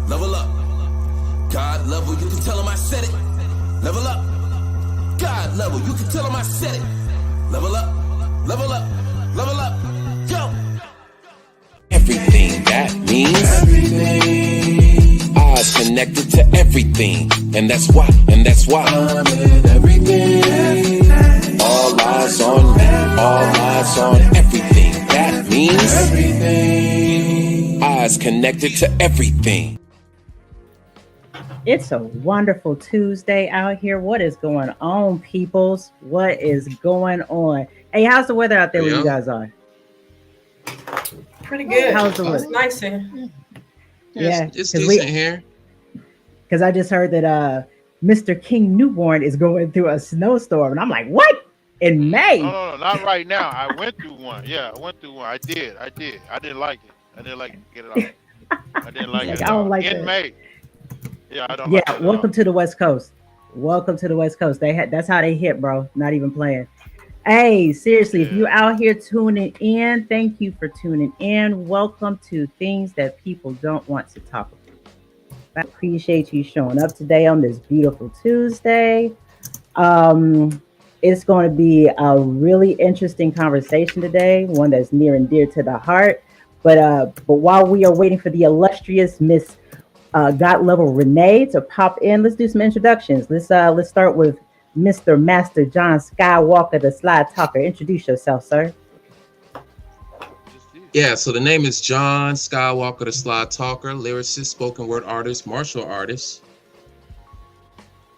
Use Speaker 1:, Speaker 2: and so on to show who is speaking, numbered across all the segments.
Speaker 1: level up. God level, you can tell him I said it. Level up. God level, you can tell him I said it. Level up, level up, level up. Go. Everything that means everything. Eyes connected to everything, and that's why I'm in everything. All eyes on me, all eyes on everything. That means everything. Eyes connected to everything.
Speaker 2: It's a wonderful Tuesday out here. What is going on, peoples? What is going on? Hey, how's the weather out there where you guys are?
Speaker 3: Pretty good.
Speaker 2: How's the weather?
Speaker 3: It's nice here.
Speaker 2: Yeah,
Speaker 4: it's decent here.
Speaker 2: Because I just heard that Mr. King Newborn is going through a snowstorm, and I'm like, what? In May?
Speaker 5: No, not right now. I went through one. Yeah, I went through one. I did. I didn't like it. I didn't like it. Get it off. I didn't like it.
Speaker 2: I don't like
Speaker 5: in
Speaker 2: that.
Speaker 5: May. Yeah, I don't.
Speaker 2: Yeah,
Speaker 5: like
Speaker 2: welcome to the West Coast. Welcome to the West Coast. That's how they hit, bro. Not even playing. Hey, seriously, if you out here tuning in, thank you for tuning in. Welcome to Things That People Don't Want to Talk About. I appreciate you showing up today on this beautiful Tuesday. It's going to be a really interesting conversation today, one that's near and dear to the heart. But while we are waiting for the illustrious Miss God Level Renee to pop in, let's do some introductions. Let's start with Mr. Master John Skywalker, the Slide Talker. Introduce yourself, sir.
Speaker 4: Yeah, so the name is John Skywalker, the Slide Talker, lyricist, spoken word artist, martial artist,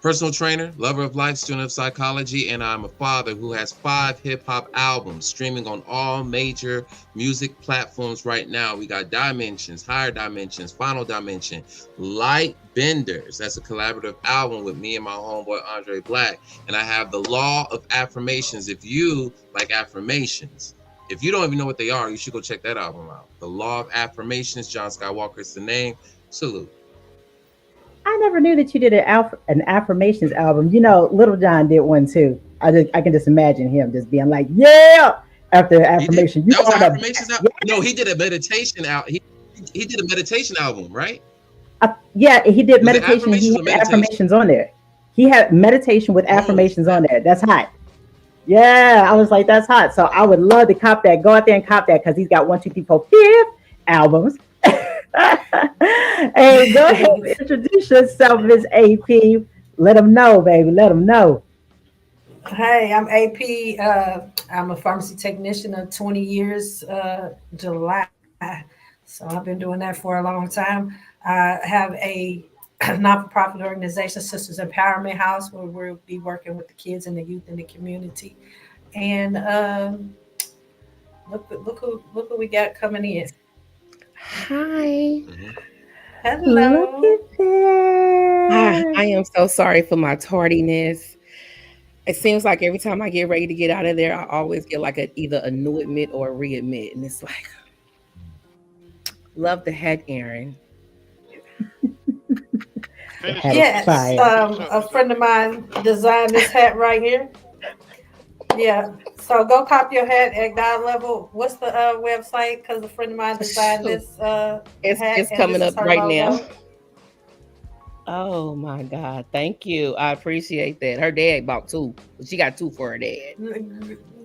Speaker 4: personal trainer, lover of life, student of psychology, and I'm a father who has 5 hip-hop albums streaming on all major music platforms right now. We got Dimensions, Higher Dimensions, Final Dimension, Light Benders. That's a collaborative album with me and my homeboy Andre Black. And I have The Law of Affirmations. If you like affirmations, if you don't even know what they are, you should go check that album out. The Law of Affirmations, John Skywalker is the name. Salute.
Speaker 2: I never knew that you did an affirmations album. You know, Little John did one too. I can just imagine him just being like, yeah, after the affirmation.
Speaker 4: That was an affirmations album? Yeah. No, he did a meditation out. He did a meditation album, right?
Speaker 2: Yeah, he did meditation. He had affirmations on there. He had meditation with affirmations on there. That's hot. Yeah, I was like, that's hot. So I would love to cop that. Go out there and cop that because he's got 1, 2, 3, 4, 5 albums. Hey, go ahead and introduce yourself, Miss AP. Let them know, baby. Let them know.
Speaker 3: Hey, I'm AP. I'm a pharmacy technician of 20 years, July. So I've been doing that for a long time. I have a not-for-profit organization, Sisters Empowerment House, where we'll be working with the kids and the youth in the community. And look who we got coming in.
Speaker 6: Hi.
Speaker 3: Hello.
Speaker 2: Look at that.
Speaker 6: I am so sorry for my tardiness. It seems like every time I get ready to get out of there, I always get like either a new admit or a readmit. And it's like, love the hat, Aaron.
Speaker 3: Yes, a friend of mine designed this hat right here. Yeah, so go cop your hat at God Level. What's the website? Because a friend of mine designed this hat.
Speaker 6: It's coming up right
Speaker 3: logo.
Speaker 6: now. Oh my God, thank you. I appreciate that. Her dad bought 2. She got 2 for her dad.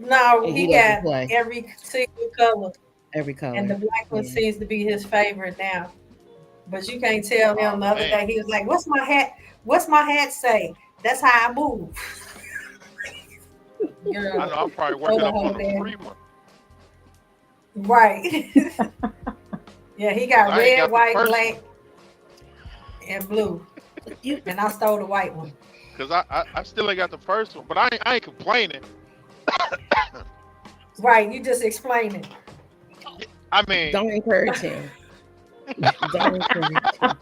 Speaker 3: No, he got every single color.
Speaker 6: Every color.
Speaker 3: And the black one seems to be his favorite now. But you can't tell him the other day. He was like, "What's my hat? What's my hat say? That's how I move."
Speaker 5: Girl, I know. I'm probably working up on the free one.
Speaker 3: Right. Yeah, he got red, white, black, and blue. And I stole the white one.
Speaker 5: Because I still ain't got the first one, but I ain't complaining.
Speaker 3: Right, you just explain it.
Speaker 5: I mean,
Speaker 6: don't encourage him. Don't encourage him.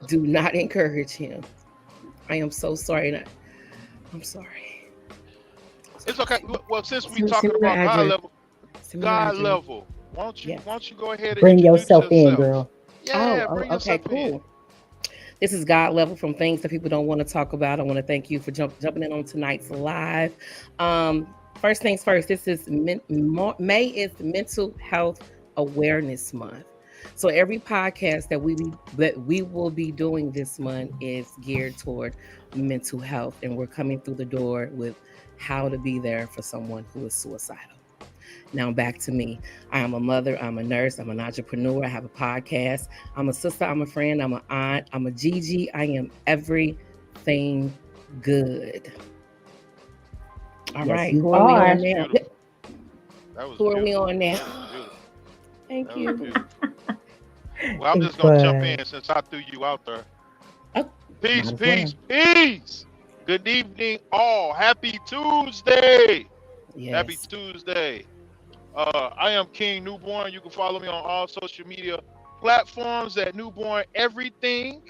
Speaker 6: Do not encourage him. I am so sorry. I'm sorry.
Speaker 5: It's okay. Well, since we're talking about God level, why don't you go ahead and
Speaker 2: bring yourself in, girl?
Speaker 5: Yeah,
Speaker 6: okay, cool. In. This is God Level from Things That People Don't Want to Talk About. I want to thank you for jumping in on tonight's live. First things first, this is May is Mental Health Awareness Month. So every podcast that we will be doing this month is geared toward mental health, and we're coming through the door with how to be there for someone who is suicidal. Now back to me. I am a mother, I'm a nurse, I'm an entrepreneur, I have a podcast, I'm a sister, I'm a friend, I'm an aunt, I'm a Gigi, I am everything good. All
Speaker 2: Yes,
Speaker 6: right,
Speaker 2: you
Speaker 6: who are we
Speaker 2: are.
Speaker 6: on now?
Speaker 5: Beautiful. That was
Speaker 6: Who are we
Speaker 5: beautiful.
Speaker 6: on
Speaker 5: That
Speaker 6: now?
Speaker 5: was beautiful.
Speaker 6: Thank
Speaker 5: That was
Speaker 6: you.
Speaker 5: beautiful. Well, I'm just gonna jump in since I threw you out there.
Speaker 6: Oh,
Speaker 5: Peace,
Speaker 2: Might as well.
Speaker 5: peace, peace. Good evening, all. Happy Tuesday. Happy
Speaker 6: yes.
Speaker 5: Tuesday. I am King Newborn. You can follow me on all social media platforms at Newborn Everything.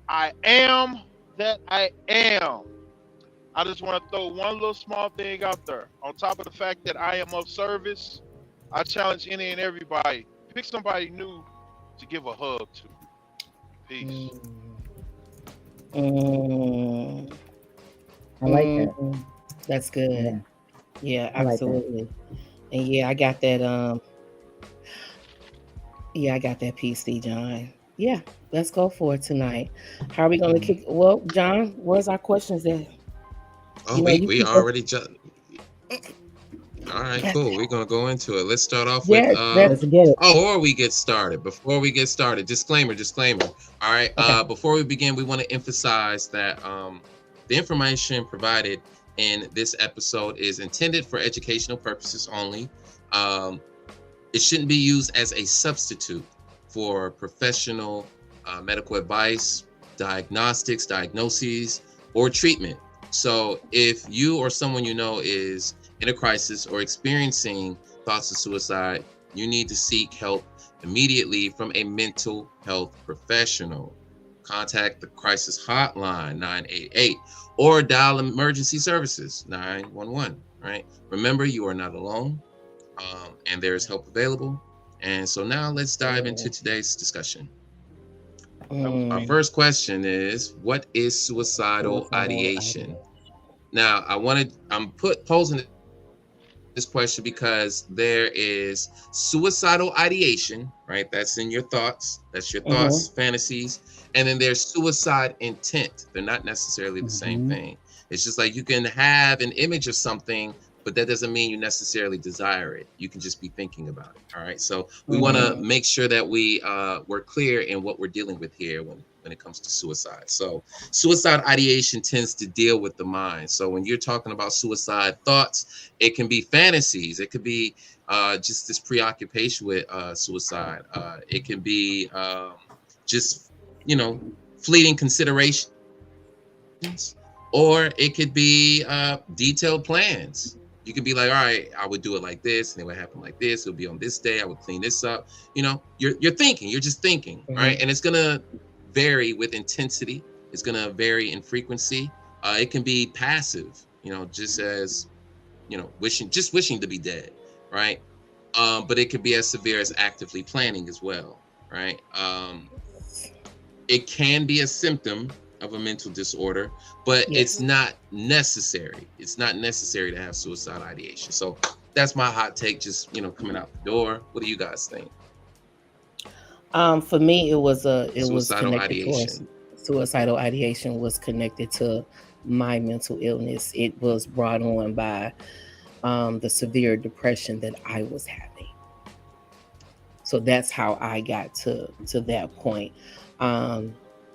Speaker 5: I am that I am. I just want to throw one little small thing out there. On top of the fact that I am of service, I challenge any and everybody. Pick somebody new to give a hug to. Peace.
Speaker 6: Mm,
Speaker 2: I like that.
Speaker 6: that's good.
Speaker 2: Yeah,
Speaker 6: Yeah,
Speaker 2: I like that.
Speaker 6: absolutely. And yeah, I got that. I got that PC, John. Yeah, let's go for it tonight. How are we going to kick? Well, John, where's our questions at?
Speaker 4: Oh,
Speaker 6: You know, you
Speaker 4: we
Speaker 6: keep us.
Speaker 4: already just. All right, cool. We're gonna go into it. Let's start off
Speaker 6: Yes,
Speaker 4: with
Speaker 2: Let's get it.
Speaker 4: before we get started, disclaimer. All right.
Speaker 6: Okay.
Speaker 4: Before we begin, we want to emphasize that the information provided in this episode is intended for educational purposes only. It shouldn't be used as a substitute for professional medical advice, diagnoses, or treatment. So if you or someone you know is in a crisis or experiencing thoughts of suicide, you need to seek help immediately from a mental health professional. Contact the crisis hotline 988 or dial emergency services 911, right? Remember, you are not alone, and there is help available. And so now let's dive into today's discussion. Our first question is, what is suicidal ideation? Now, I'm posing this question because there is suicidal ideation, right? That's in your thoughts. That's your thoughts, fantasies. And then there's suicide intent. They're not necessarily the same thing. It's just like you can have an image of something, but that doesn't mean you necessarily desire it. You can just be thinking about it. All right. So we want to make sure that we're clear in what we're dealing with here when it comes to suicide. So suicide ideation tends to deal with the mind. So when you're talking about suicide thoughts, it can be fantasies. It could be just this preoccupation with suicide. It can be just, fleeting considerations, or it could be detailed plans. You could be like, all right, I would do it like this, and it would happen like this. It would be on this day. I would clean this up. You're thinking. You're just thinking, right? And it's gonna vary with intensity. It's gonna vary in frequency. It can be passive, just as, wishing to be dead, right? But it could be as severe as actively planning as well, right? It can be a symptom of a mental disorder, but it's not necessary. It's not necessary to have suicide ideation. So that's my hot take, just coming out the door. What do you guys think?
Speaker 6: For me, it was
Speaker 4: Suicidal
Speaker 6: connected
Speaker 4: ideation.
Speaker 6: Suicidal ideation was connected to my mental illness. It was brought on by the severe depression that I was having. So that's how I got to that point.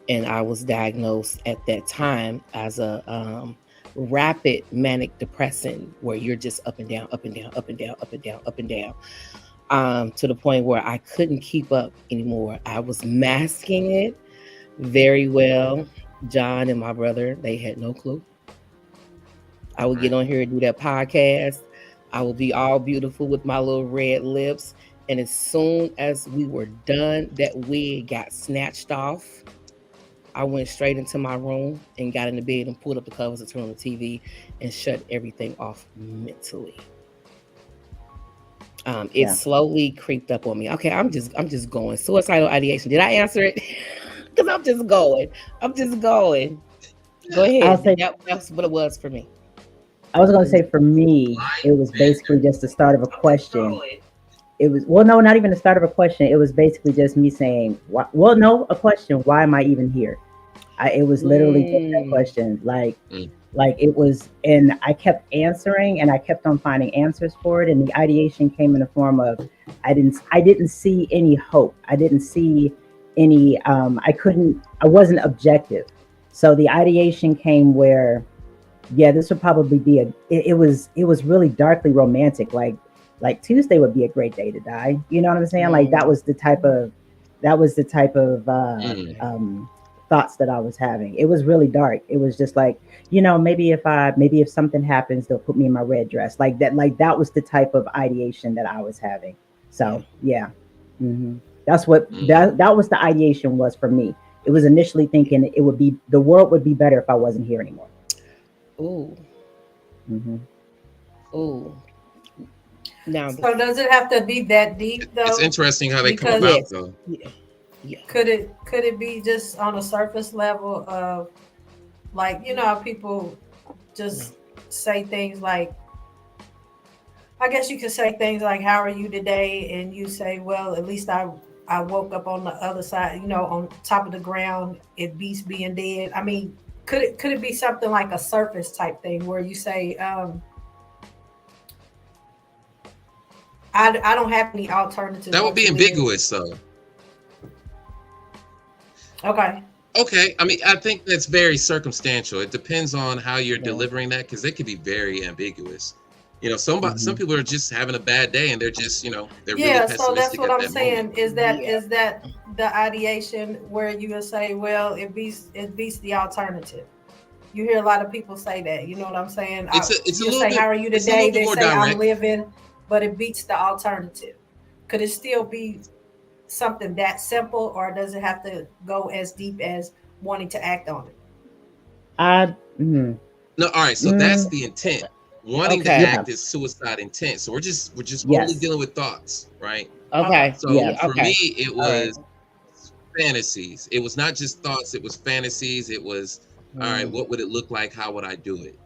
Speaker 6: And I was diagnosed at that time as a rapid manic depressant, where you're just up and down, up and down, up and down, up and down, up and down, to the point where I couldn't keep up anymore. I was masking it very well. John and my brother, they had no clue. I would get on here and do that podcast. I would be all beautiful with my little red lips. And as soon as we were done, that wig got snatched off. I went straight into my room and got in the bed and pulled up the covers and turned on the TV and shut everything off mentally. It slowly creeped up on me. Okay, I'm just going. Suicidal ideation. Did I answer it? Because I'm just going. Go ahead.
Speaker 2: I'll say
Speaker 6: That's what it was for me.
Speaker 2: I was going to say, for me, it was basically just the start of a question. it was, well, no, not even the start of a question. It was basically just me saying, why, well, no, a question. Why am I even here? It was literally just that question.
Speaker 4: Mm.
Speaker 2: Like it was, and I kept answering, and I kept on finding answers for it. And the ideation came in the form of, I didn't see any hope. I didn't see any. I wasn't objective. So the ideation came where, yeah, this would probably be it was really darkly romantic. Like Tuesday would be a great day to die. You know what I'm saying? Like that was the type of
Speaker 4: Mm.
Speaker 2: thoughts that I was having. It was really dark. It was just like, maybe if something happens, they'll put me in my red dress. Like that was the type of ideation that I was having. So yeah. That's what that was the ideation was for me. It was initially thinking the world would be better if I wasn't here anymore.
Speaker 6: Ooh.
Speaker 2: hmm
Speaker 6: Ooh. Now,
Speaker 3: So does it have to be that deep though?
Speaker 4: It's interesting how they come
Speaker 3: Because
Speaker 4: about, though.
Speaker 6: yeah.
Speaker 3: could it be just on a surface level of, like, how people just say things like, I guess you could say things like, how are you today? And you say, well, at least I woke up on the other side, on top of the ground, it beats being dead. I mean, could it be something like a surface type thing where you say, I don't have any alternative
Speaker 4: That
Speaker 3: but
Speaker 4: would be
Speaker 3: to live.
Speaker 4: ambiguous, though.
Speaker 3: Okay.
Speaker 4: Okay, I mean, I think that's very circumstantial. It depends on how you're delivering that, because it could be very ambiguous. Some people are just having a bad day, and they're just, they're really
Speaker 3: So that's
Speaker 4: pessimistic
Speaker 3: what
Speaker 4: at
Speaker 3: I'm
Speaker 4: that
Speaker 3: saying.
Speaker 4: moment.
Speaker 3: Is that the ideation where you will say, well, it beats the alternative. You hear a lot of people say that. You know what I'm saying?
Speaker 4: It's a
Speaker 3: You
Speaker 4: little
Speaker 3: say,
Speaker 4: bit.
Speaker 3: how are you
Speaker 4: It's a
Speaker 3: today?
Speaker 4: little bit
Speaker 3: They
Speaker 4: more
Speaker 3: say, I'm
Speaker 4: direct.
Speaker 3: living, but it beats the alternative. Could it still be something that simple, or does it have to go as deep as wanting to act on it?
Speaker 2: Mm,
Speaker 4: No, all right. So that's the intent. Wanting to
Speaker 6: Okay.
Speaker 2: yeah.
Speaker 4: act is suicide intent. So we're just only
Speaker 2: Yes.
Speaker 4: dealing with thoughts, right?
Speaker 6: Okay.
Speaker 4: So
Speaker 2: Yeah.
Speaker 4: for me,
Speaker 6: Okay.
Speaker 4: it
Speaker 6: All right.
Speaker 4: was fantasies. It was not just thoughts. It was fantasies. It was, all right, what would it look like? How would I do it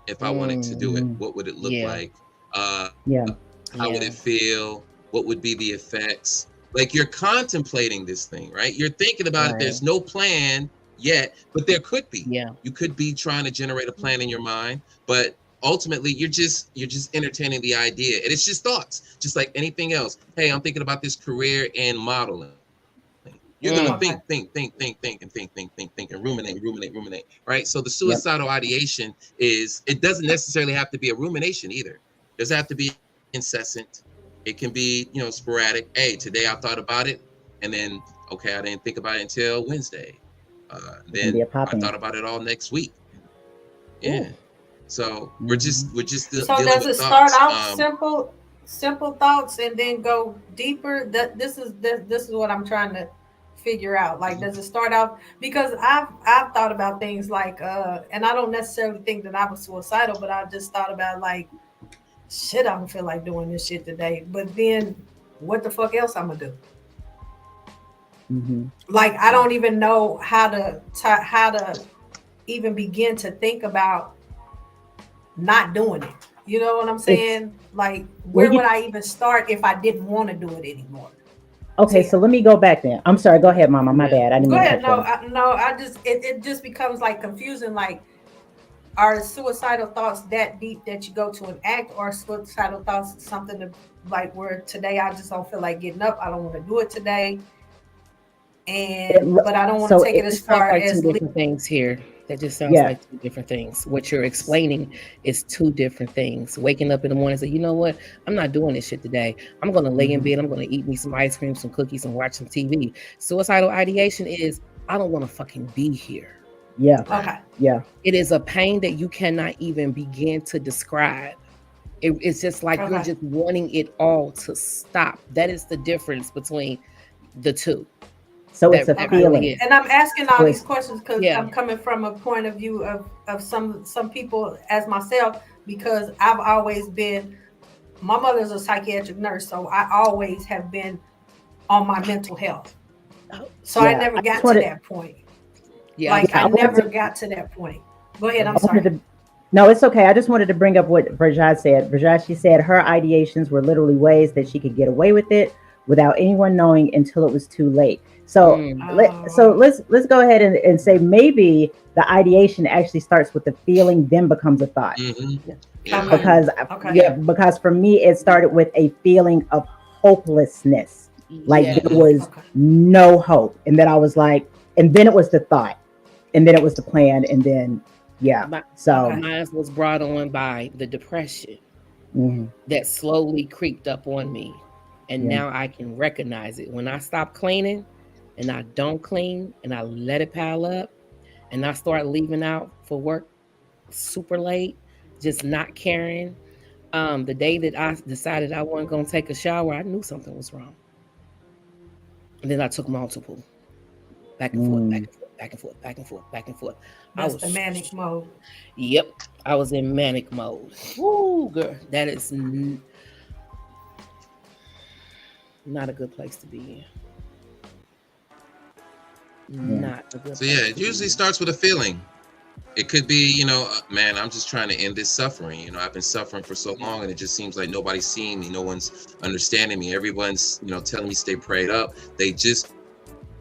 Speaker 4: if I wanted to do it?
Speaker 2: Mm,
Speaker 4: What would it look
Speaker 6: Yeah.
Speaker 4: like? Uh,
Speaker 2: yeah.
Speaker 4: how would
Speaker 6: Yeah.
Speaker 4: it feel? What would be the effects? Like, you're contemplating this thing, right? You're thinking about it.
Speaker 6: Right.
Speaker 4: There's no plan yet, but there could be.
Speaker 6: Yeah.
Speaker 4: You could be trying to generate a plan in your mind, but ultimately you're just entertaining the idea, and it's just thoughts, just like anything else. Hey, I'm thinking about this career in modeling. You're gonna
Speaker 6: Mm.
Speaker 3: Okay.
Speaker 4: think, and ruminate, right? So the
Speaker 2: Yep.
Speaker 4: suicidal ideation it doesn't necessarily have to be a rumination either. It doesn't have to be incessant. It can be, sporadic. Hey, today I thought about it, and then, okay, I didn't think about it until Wednesday.
Speaker 2: It can be
Speaker 4: Then
Speaker 2: a pop
Speaker 4: I
Speaker 2: in.
Speaker 4: thought about it all next week. Yeah.
Speaker 6: Ooh.
Speaker 4: So we're
Speaker 2: hmm
Speaker 4: just
Speaker 3: So
Speaker 4: dealing
Speaker 3: does
Speaker 4: with
Speaker 3: it start
Speaker 4: thoughts.
Speaker 3: off simple thoughts and then go deeper? That this is what I'm trying to figure out. Like, does it start off, because I've thought about things like, and I don't necessarily think that I was suicidal, but I just thought about, like, shit, I don't feel like doing this shit today. But then what the fuck else I'm gonna do?
Speaker 2: hmm
Speaker 3: Like, I don't even know how to even begin to think about not doing it. You know what I'm
Speaker 2: It's
Speaker 3: saying? Like,
Speaker 2: well,
Speaker 3: where would I even start if I didn't want to do it anymore?
Speaker 2: okay.
Speaker 3: See,
Speaker 2: So let me go back then. I'm sorry. Go ahead, Mama. My
Speaker 6: Yeah.
Speaker 2: bad. I didn't
Speaker 3: go
Speaker 2: mean to
Speaker 3: ahead.
Speaker 2: cut you
Speaker 3: No,
Speaker 2: off.
Speaker 3: I just it just becomes like confusing. Like, are suicidal thoughts that deep that you go to an act, or suicidal thoughts something to, like, where today I just don't feel like getting up. I don't want to do it today, but I don't want to
Speaker 2: So
Speaker 3: take it as
Speaker 6: It sounds
Speaker 3: far
Speaker 6: like two
Speaker 3: as
Speaker 6: different things here. That just sounds
Speaker 2: yeah.
Speaker 6: like two different things. What you're explaining is two different things. Waking up in the morning and say, you know what? I'm not doing this shit today. I'm going to lay in
Speaker 2: hmm
Speaker 6: bed. I'm going to eat me some ice cream, some cookies, and watch some TV. Suicidal ideation is, I don't want to fucking be here.
Speaker 2: Yeah.
Speaker 4: Right.
Speaker 3: okay.
Speaker 2: Yeah.
Speaker 6: It is a pain that you cannot even begin to describe. It's just like you're
Speaker 3: Okay.
Speaker 6: just wanting it all to stop. That is the difference between the two.
Speaker 2: So it's a
Speaker 6: That
Speaker 3: Okay.
Speaker 6: really
Speaker 2: feeling.
Speaker 6: is.
Speaker 3: And I'm asking all
Speaker 2: So
Speaker 3: these
Speaker 2: it's
Speaker 3: questions because
Speaker 6: Yeah.
Speaker 3: I'm coming from a point of view of some people as myself, because I've always been, my mother's a psychiatric nurse, so I always have been on my mental health. So I
Speaker 2: yeah.
Speaker 3: never
Speaker 2: I just
Speaker 3: got to
Speaker 2: wanted.
Speaker 3: that point.
Speaker 6: Yeah.
Speaker 3: Like,
Speaker 2: Yeah.
Speaker 3: I
Speaker 2: I wanted
Speaker 3: never
Speaker 2: to.
Speaker 3: got to that point. Go ahead. I'm
Speaker 6: Mhm.
Speaker 2: I wanted
Speaker 3: sorry.
Speaker 2: to. No, it's okay. I just wanted to bring up what Brajad said. Brajad, she said her ideations were literally ways that she could get away with it without anyone knowing until it was too late. So
Speaker 6: Mm.
Speaker 2: let's go ahead and say maybe the ideation actually starts with the feeling, then becomes a thought.
Speaker 4: Mm-hmm.
Speaker 3: Come
Speaker 4: Yeah.
Speaker 3: on.
Speaker 2: Because
Speaker 3: Okay.
Speaker 2: yeah, because for me it started with a feeling of hopelessness. Like
Speaker 6: Yeah.
Speaker 2: there was
Speaker 3: Okay.
Speaker 2: no hope. And then I was like, and then it was the thought, and then it was the plan, and then yeah.
Speaker 6: My,
Speaker 2: So
Speaker 3: Okay.
Speaker 6: mine was brought on by the depression
Speaker 2: mhm,
Speaker 6: that slowly creeped up on me. And
Speaker 2: yeah.
Speaker 6: now I can recognize it. When I stop cleaning and I don't clean and I let it pile up and I start leaving out for work super late, just not caring. The day that I decided I wasn't going to take a shower, I knew something was wrong. And then I took multiple back and forth, back
Speaker 2: Mm.
Speaker 6: and forth, back and forth, back and forth, back and forth. I
Speaker 3: That's
Speaker 6: was,
Speaker 3: the manic mode.
Speaker 6: yep, I was in manic mode. Woo, girl, that is not a good place to be in.
Speaker 2: Yeah.
Speaker 6: Not a good
Speaker 4: So
Speaker 6: place.
Speaker 4: yeah,
Speaker 6: to
Speaker 4: it
Speaker 6: be
Speaker 4: usually
Speaker 6: in.
Speaker 4: starts with a feeling. It could be, man, I'm just trying to end this suffering. I've been suffering for so long, and it just seems like nobody's seeing me. No one's understanding me. Everyone's, telling me stay prayed up. They just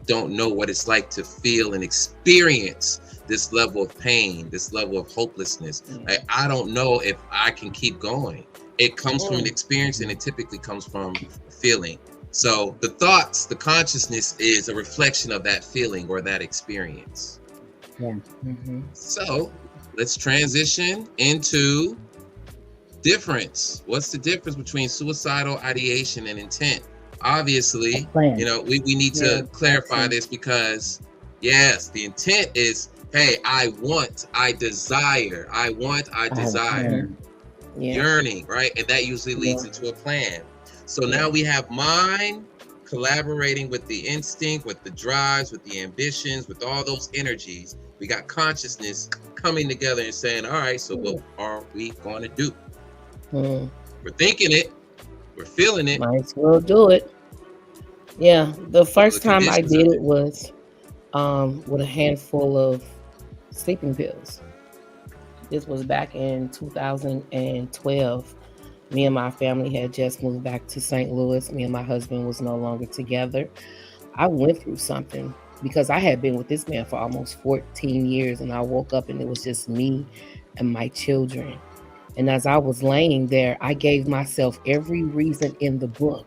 Speaker 4: don't know what it's like to feel and experience this level of pain, this level of hopelessness. Like, I don't know if I can keep going. It comes from an experience, and it typically comes from a feeling. So the thoughts, the consciousness is a reflection of that feeling or that experience.
Speaker 2: Yeah.
Speaker 6: Mhm.
Speaker 4: So let's transition into difference. What's the difference between suicidal ideation and intent? Obviously,
Speaker 2: Plan.
Speaker 4: we need
Speaker 6: Yeah,
Speaker 4: to clarify
Speaker 2: absolutely.
Speaker 4: this because, yes, the intent is, hey, I want, I desire, I want, I
Speaker 2: I have a
Speaker 4: desire,
Speaker 2: plan.
Speaker 6: Yeah.
Speaker 4: yearning, right? And that usually leads
Speaker 6: Yeah.
Speaker 4: into a plan. So
Speaker 6: Yeah.
Speaker 4: now we have mind collaborating with the instinct, with the drives, with the ambitions, with all those energies. We got consciousness coming together and saying, all right, so what are we going to do?
Speaker 6: Mm.
Speaker 4: We're thinking it, we're feeling it.
Speaker 6: Might as well do it. Yeah, the first time I
Speaker 4: conditions
Speaker 6: did
Speaker 4: of
Speaker 6: it was with a handful of sleeping pills. This was back in 2012. Me and my family had just moved back to St. Louis. Me and my husband was no longer together. I went through something because I had been with this man for almost 14 years, and I woke up and it was just me and my children. And as I was laying there, I gave myself every reason in the book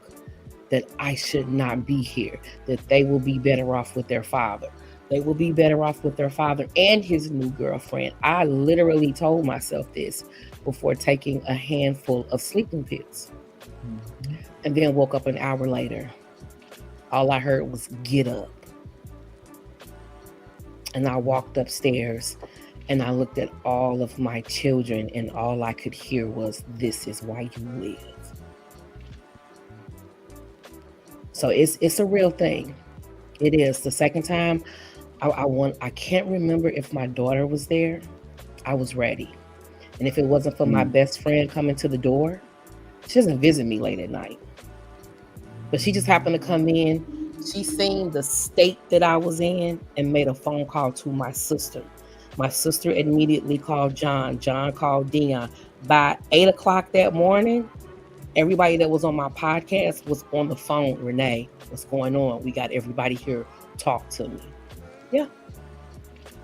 Speaker 6: that I should not be here, that they will be better off with their father. They will be better off with their father and his new girlfriend. I literally told myself this before taking a handful of sleeping pills. And then woke up an hour later. All I heard was, get up. And I walked upstairs and I looked at all of my children, and all I could hear was, this is why you live. So it's a real thing. It is. The second time I can't remember if my daughter was there. I was ready. And if it wasn't for my best friend coming to the door, she doesn't visit me late at night. But she just happened to come in. She seen the state that I was in and made a phone call to my sister. My sister immediately called John. John called Dion. By 8 o'clock that morning, everybody that was on my podcast was on the phone. Renee, what's going on? We got everybody here. Talk to me. Yeah,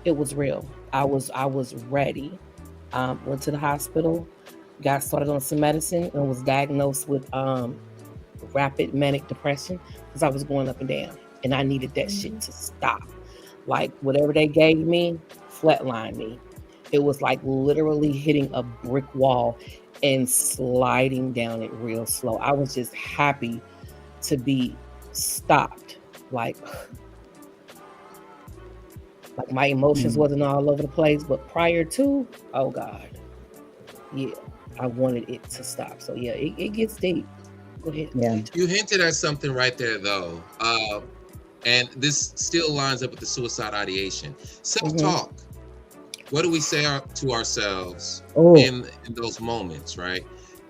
Speaker 6: it was real. I was ready. Went to the hospital, got started on some medicine, and was diagnosed with rapid manic depression because I was going up and down, and I needed that shit to stop. Like whatever they gave me, flatlined me. It was like literally hitting a brick wall and sliding down it real slow. I was just happy to be stopped. Like my emotions wasn't all over the place, but prior to, oh God, yeah, I wanted it to stop. So yeah, it gets deep. Go ahead.
Speaker 2: Yeah.
Speaker 4: You hinted at something right there, though, and this still lines up with the suicide ideation. Self-talk. What do we say to ourselves in those moments, right?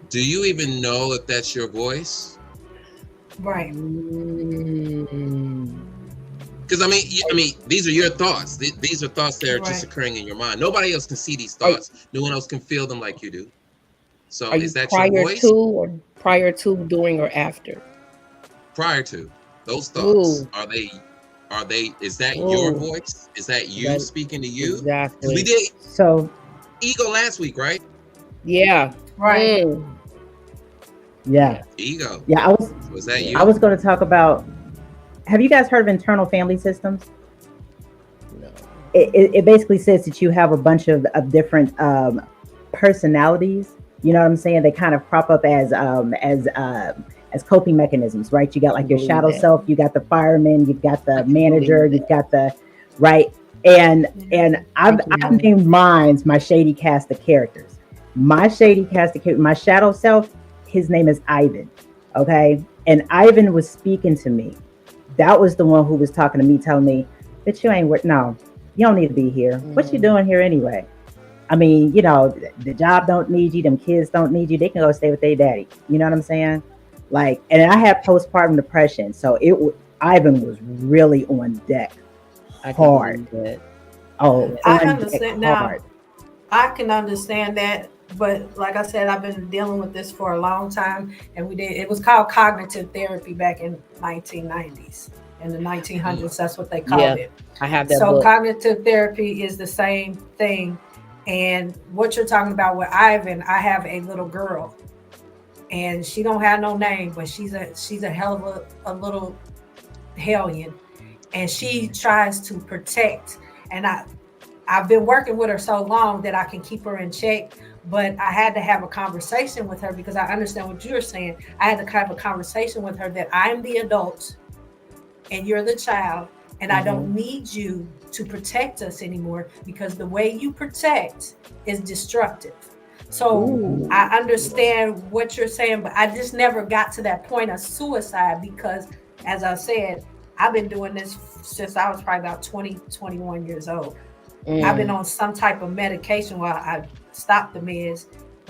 Speaker 4: Do you even know if that's your voice?
Speaker 3: Right.
Speaker 4: Because I mean, these are your thoughts. These are thoughts that are just
Speaker 3: Right.
Speaker 4: occurring in your mind. Nobody else can see these thoughts. No one else can feel them like you do. So
Speaker 6: Are you
Speaker 4: is that your
Speaker 6: prior
Speaker 4: voice?
Speaker 6: to, or prior to, during, or after?
Speaker 4: Prior to those thoughts,
Speaker 6: Ooh,
Speaker 4: are they? Is that your
Speaker 6: ooh,
Speaker 4: voice? Is that you
Speaker 6: that
Speaker 4: speaking to you? Because we
Speaker 6: exactly.
Speaker 4: did
Speaker 2: So
Speaker 4: ego last week, right?
Speaker 6: Yeah.
Speaker 3: Right.
Speaker 2: yeah,
Speaker 6: Yeah.
Speaker 4: Ego.
Speaker 2: yeah.
Speaker 4: So is that
Speaker 6: Yeah.
Speaker 2: I
Speaker 4: you?
Speaker 2: was going to talk about. Have you guys heard of internal family systems?
Speaker 6: No.
Speaker 2: It basically says that you have a bunch of different personalities. You know what I'm saying? They kind of crop up as coping mechanisms, right? You got
Speaker 6: I
Speaker 2: like your
Speaker 6: believe
Speaker 2: shadow
Speaker 6: that.
Speaker 2: self, you got the fireman, you've got
Speaker 6: I
Speaker 2: the
Speaker 6: can
Speaker 2: manager,
Speaker 6: believe
Speaker 2: you've
Speaker 6: that.
Speaker 2: got the right. And
Speaker 6: I
Speaker 2: I've
Speaker 6: can believe.
Speaker 2: named mine my shady cast of characters. My shady cast of characters, my shadow self, his name is Ivan. Okay. And Ivan was speaking to me. That was the one who was talking to me, telling me, "But you ain't work. No, you don't need to be here. What you
Speaker 6: Mm,
Speaker 2: doing here anyway? I mean, you know, the job don't need you. Them kids don't need you. They can go stay with their daddy. You know what I'm saying? Like, and I had postpartum depression, so Ivan was really on deck,
Speaker 6: I can
Speaker 2: hard.
Speaker 6: believe that.
Speaker 2: Oh,
Speaker 3: I
Speaker 2: on deck,
Speaker 3: understand now.
Speaker 2: hard.
Speaker 3: I can understand that, but like I said, I've been dealing with this for a long time, and it was called cognitive therapy back in 1990s. In the
Speaker 4: Mm.
Speaker 3: 1900s, that's what they
Speaker 6: Yeah,
Speaker 3: called it.
Speaker 6: I have that
Speaker 3: So
Speaker 6: book.
Speaker 3: cognitive therapy is the same thing. And what you're talking about with Ivan, I have a little girl, and she don't have no name, but she's a hell of a little hellion, and she tries to protect. And I've been working with her so long that I can keep her in check. But I had to have a conversation with her because I understand what you're saying. I had to have a conversation with her that I'm the adult and you're the child, and I don't
Speaker 6: Hmm.
Speaker 3: need you to protect us anymore because the way you protect is destructive. So
Speaker 6: Ooh.
Speaker 3: I understand what you're saying, but I just never got to that point of suicide because, as I said, I've been doing this since I was probably about 20, 21 years old. I've been
Speaker 6: Mm.
Speaker 3: on some type of medication while I stopped the meds,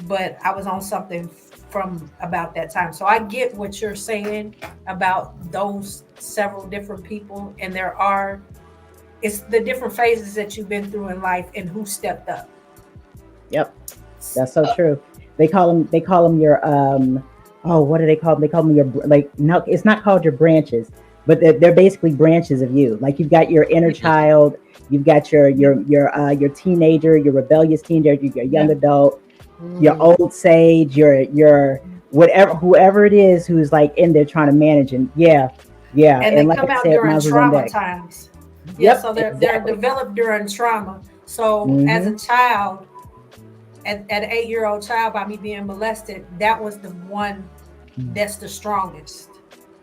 Speaker 3: but I was on something from about that time. So I get what you're saying about those several different people, and it's the different phases that you've been through in life and who stepped up.
Speaker 2: Yep, that's so true. They call them your oh, what do they call them? They call them your, like, no, it's not called your branches, but they're basically branches of you. Like you've got your inner child, you've got your teenager, your rebellious teenager, your young
Speaker 3: Yeah.
Speaker 2: adult, your
Speaker 6: Mm.
Speaker 2: old sage, your whatever, whoever it is who's like in there trying to manage. And yeah, yeah,
Speaker 3: And
Speaker 2: and
Speaker 3: they
Speaker 2: like
Speaker 3: come
Speaker 2: I
Speaker 3: out
Speaker 2: said,
Speaker 3: during
Speaker 2: mine was on
Speaker 3: trauma
Speaker 2: deck.
Speaker 3: times. Yeah,
Speaker 2: Yep,
Speaker 3: so they're
Speaker 2: exactly.
Speaker 3: developed during trauma. So as a
Speaker 2: Hmm.
Speaker 3: child, at an 8 year old child, by me being molested, that was the one that's the strongest,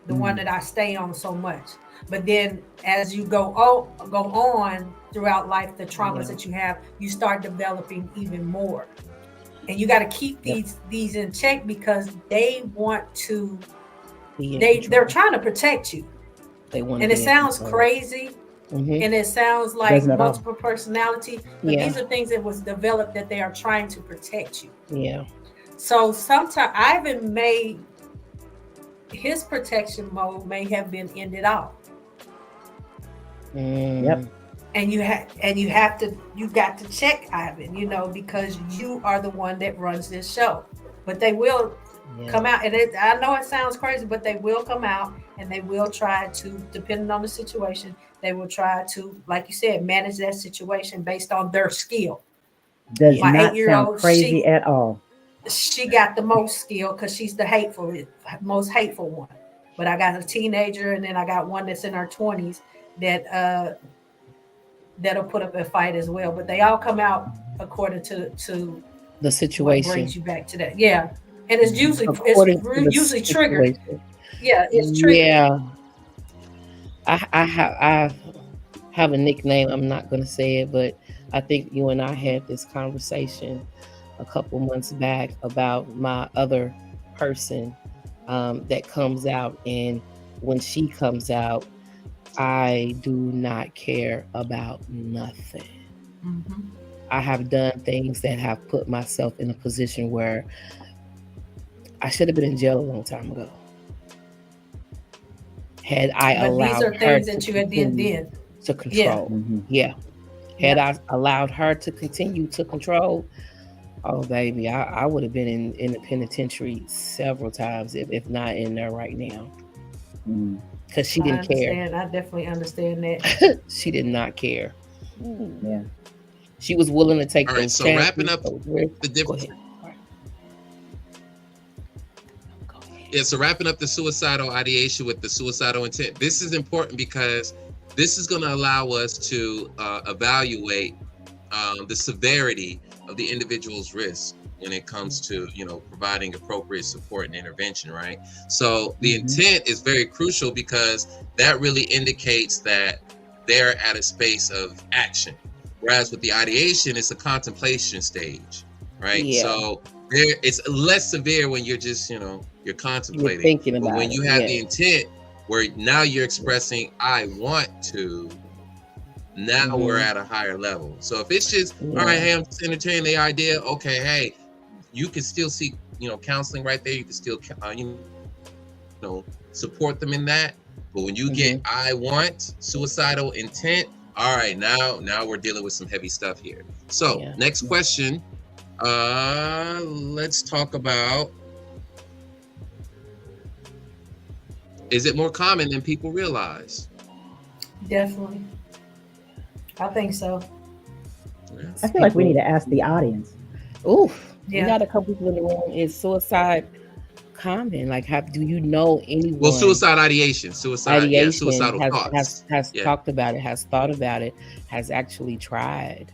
Speaker 3: the one that I stay on so much. But then as you go on throughout life, the traumas
Speaker 6: Yeah.
Speaker 3: that you have, you start developing even more. And you got to keep
Speaker 2: Yep.
Speaker 3: these in check because they want to
Speaker 6: Be in
Speaker 3: they're
Speaker 6: control.
Speaker 3: trying to protect you.
Speaker 6: They want to
Speaker 3: And it
Speaker 6: be in
Speaker 3: sounds
Speaker 6: control.
Speaker 3: crazy
Speaker 6: Hmm.
Speaker 3: and it sounds
Speaker 2: It
Speaker 3: like
Speaker 2: doesn't at all.
Speaker 3: multiple personality, but
Speaker 6: Yeah.
Speaker 3: these are things that was developed that they are trying to protect you.
Speaker 6: Yeah.
Speaker 3: So sometimes Ivan may his protection mode may have been ended off,
Speaker 6: Mm.
Speaker 2: Yep.
Speaker 3: and you got to check Ivan, because you are the one that runs this show. But they will
Speaker 6: Yeah.
Speaker 3: come out, and I know it sounds crazy, but they will come out and they will try to, depending on the situation, they will try to, like you said, manage that situation based on their skill.
Speaker 2: Does
Speaker 6: Yeah.
Speaker 3: My eight
Speaker 2: not
Speaker 3: year
Speaker 2: sound
Speaker 3: old,
Speaker 2: crazy at all.
Speaker 3: she got the most skill because she's the most hateful one. But I got a teenager, and then I got one that's in her 20s that that'll put up a fight as well. But they all come out according to
Speaker 6: The
Speaker 3: what brings
Speaker 6: situation.
Speaker 3: you back to that. Yeah, and it's
Speaker 6: According to the
Speaker 3: usually triggered.
Speaker 6: situation.
Speaker 3: Yeah, it's triggered.
Speaker 6: Yeah. I have a nickname. I'm not going to say it, but I think you and I had this conversation a couple months back about my other person that comes out. And when she comes out, I do not care about nothing.
Speaker 3: Hmm.
Speaker 6: I have done things that have put myself in a position where I should have been in jail a long time ago. had I
Speaker 3: But these
Speaker 6: allowed
Speaker 3: are
Speaker 6: her
Speaker 3: things
Speaker 6: to
Speaker 3: that you had
Speaker 6: continue
Speaker 3: did.
Speaker 6: to control.
Speaker 2: Mhm.
Speaker 6: Yeah. Had
Speaker 3: Yeah.
Speaker 6: I allowed her to continue to control, oh baby, I would have been in the penitentiary several times, if not in there right now.
Speaker 2: Mhm.
Speaker 6: Because she
Speaker 3: I
Speaker 6: didn't care.
Speaker 3: understand. I definitely understand that.
Speaker 6: She did not care.
Speaker 2: Yeah.
Speaker 6: She was willing to take
Speaker 4: All right,
Speaker 6: those
Speaker 4: so wrapping
Speaker 6: chances.
Speaker 4: up
Speaker 6: Those risks.
Speaker 4: the
Speaker 6: Go
Speaker 4: difference.
Speaker 6: ahead. All right. Go ahead.
Speaker 4: Yeah, so wrapping up the suicidal ideation with the suicidal intent. This is important because this is going to allow us to evaluate the severity of the individual's risk when it comes to, providing appropriate support and intervention, right? So the intent is very crucial because that really indicates that they're at a space of action. Whereas with the ideation, it's a contemplation stage, right?
Speaker 6: Yeah.
Speaker 4: So it's less severe when you're just, you're contemplating.
Speaker 6: You're thinking
Speaker 4: But
Speaker 6: about
Speaker 4: when
Speaker 6: it.
Speaker 4: you have
Speaker 6: Yeah.
Speaker 4: the intent where now you're expressing, I want to, now we're at a higher level. So if it's just, all right, hey, I'm just entertaining the idea. Okay, hey, you can still seek, counseling right there. You can still, support them in that. But when you get, I want, suicidal intent, all right, now we're dealing with some heavy stuff here. So next question, let's talk about, is it more common than people realize?
Speaker 3: Definitely. I think so.
Speaker 2: I feel like we need to ask the audience.
Speaker 6: Oof.
Speaker 3: Yeah.
Speaker 6: You got a couple people in the room. Is suicide common? Like, do you know anyone?
Speaker 4: Well, suicidal suicidal thoughts.
Speaker 6: Has talked about it, has thought about it, has actually tried.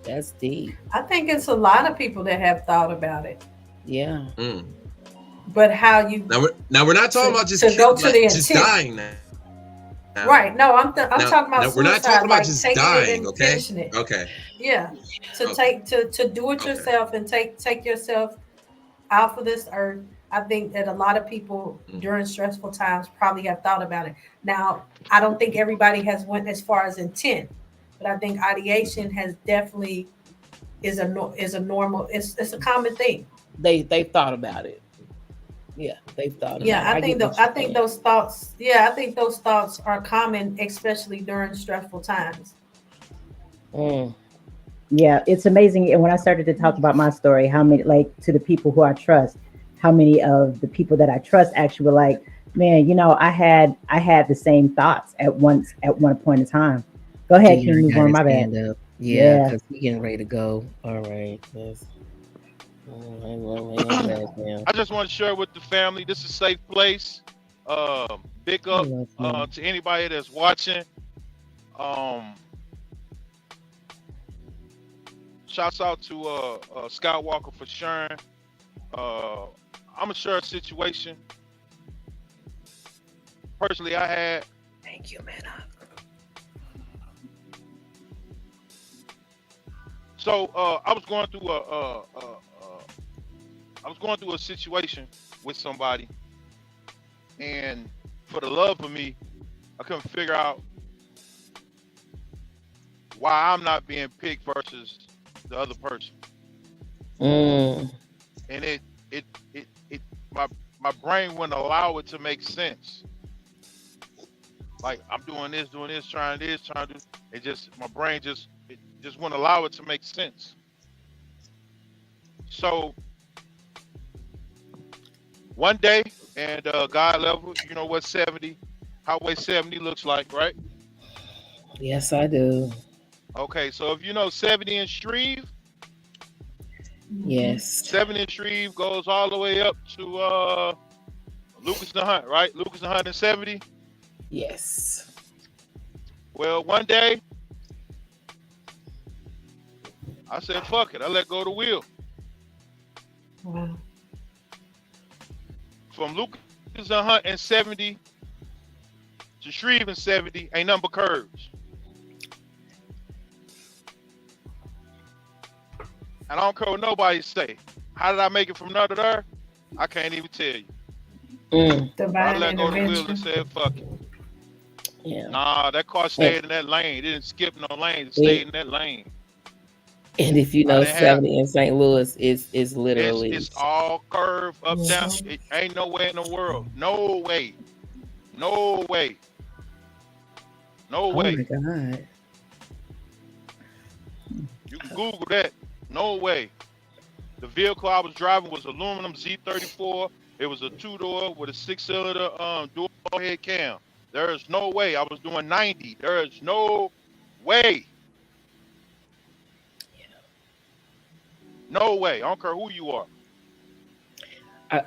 Speaker 6: That's deep.
Speaker 3: I think it's a lot of people that have thought about it.
Speaker 6: Yeah.
Speaker 3: But how you
Speaker 4: now we're not talking about just
Speaker 3: go to the
Speaker 4: just
Speaker 3: intent.
Speaker 4: Dying now.
Speaker 3: Right. No, I'm talking about suicide.
Speaker 4: We're not talking about
Speaker 3: like
Speaker 4: just
Speaker 3: taking
Speaker 4: dying,
Speaker 3: it and
Speaker 4: okay?
Speaker 3: finishing it.
Speaker 4: Okay.
Speaker 3: Yeah. To do it yourself and take yourself out of this earth. I think that a lot of people during stressful times probably have thought about it. Now, I don't think everybody has went as far as intent, but I think ideation has definitely is a normal. It's a common thing.
Speaker 6: They thought about it. Yeah, they've thought.
Speaker 3: Yeah, I think those thoughts. Yeah, I think those thoughts are common, especially during stressful times.
Speaker 2: Yeah, it's amazing. And when I started to talk about my story, how many, like, to the people who I trust, how many of the people that I trust actually were like, man, I had the same thoughts at one point in time. Go ahead, King Newborn, my bad.
Speaker 6: Yeah, because we're getting ready to go. All right.
Speaker 5: I just want to share with the family. This is a safe place. Big up to anybody that's watching. Shouts out to Scott Walker for sharing. I'm gonna share a situation. Personally, I had.
Speaker 6: Thank you, man.
Speaker 5: So I was going through a situation with somebody, and for the love of me, I couldn't figure out why I'm not being picked versus the other person. And my brain wouldn't allow it to make sense. Like I'm doing this, trying to do. It just my brain just wouldn't allow it to make sense. So one day, and God level, you know what Highway 70 looks like, right?
Speaker 6: Yes, I do.
Speaker 5: Okay, so if you know 70 in Shreve,
Speaker 6: yes,
Speaker 5: 70 in Shreve goes all the way up to Lucas the Hunt, right? Lucas the Hunt and 70.
Speaker 6: Yes.
Speaker 5: Well, one day, I said, fuck it. I let go of the wheel.
Speaker 3: Wow.
Speaker 5: From Lucas the Hunt and 70 to Shreve and 70 ain't nothing but curves. And I don't care what nobody say. How did I make it from there to there? I can't even tell you.
Speaker 3: Divine
Speaker 5: I let go of the wheel
Speaker 3: intervention.
Speaker 5: and said, fuck it.
Speaker 6: Yeah.
Speaker 5: Nah, that car stayed in that lane. It didn't skip no lanes. It stayed in that lane.
Speaker 6: And if you
Speaker 5: I
Speaker 6: know
Speaker 5: didn't have
Speaker 6: 70 in St. Louis is literally
Speaker 5: it's all curved up down.
Speaker 3: Mhm.
Speaker 5: It ain't no way in the world. No way. No way. No
Speaker 6: oh
Speaker 5: way.
Speaker 6: my God.
Speaker 5: You can Google that. No way. The vehicle I was driving was aluminum Z34. It was a two-door with a six-cylinder dual head cam. There is no way. I was doing 90. There is no way. No way. I don't care who you are.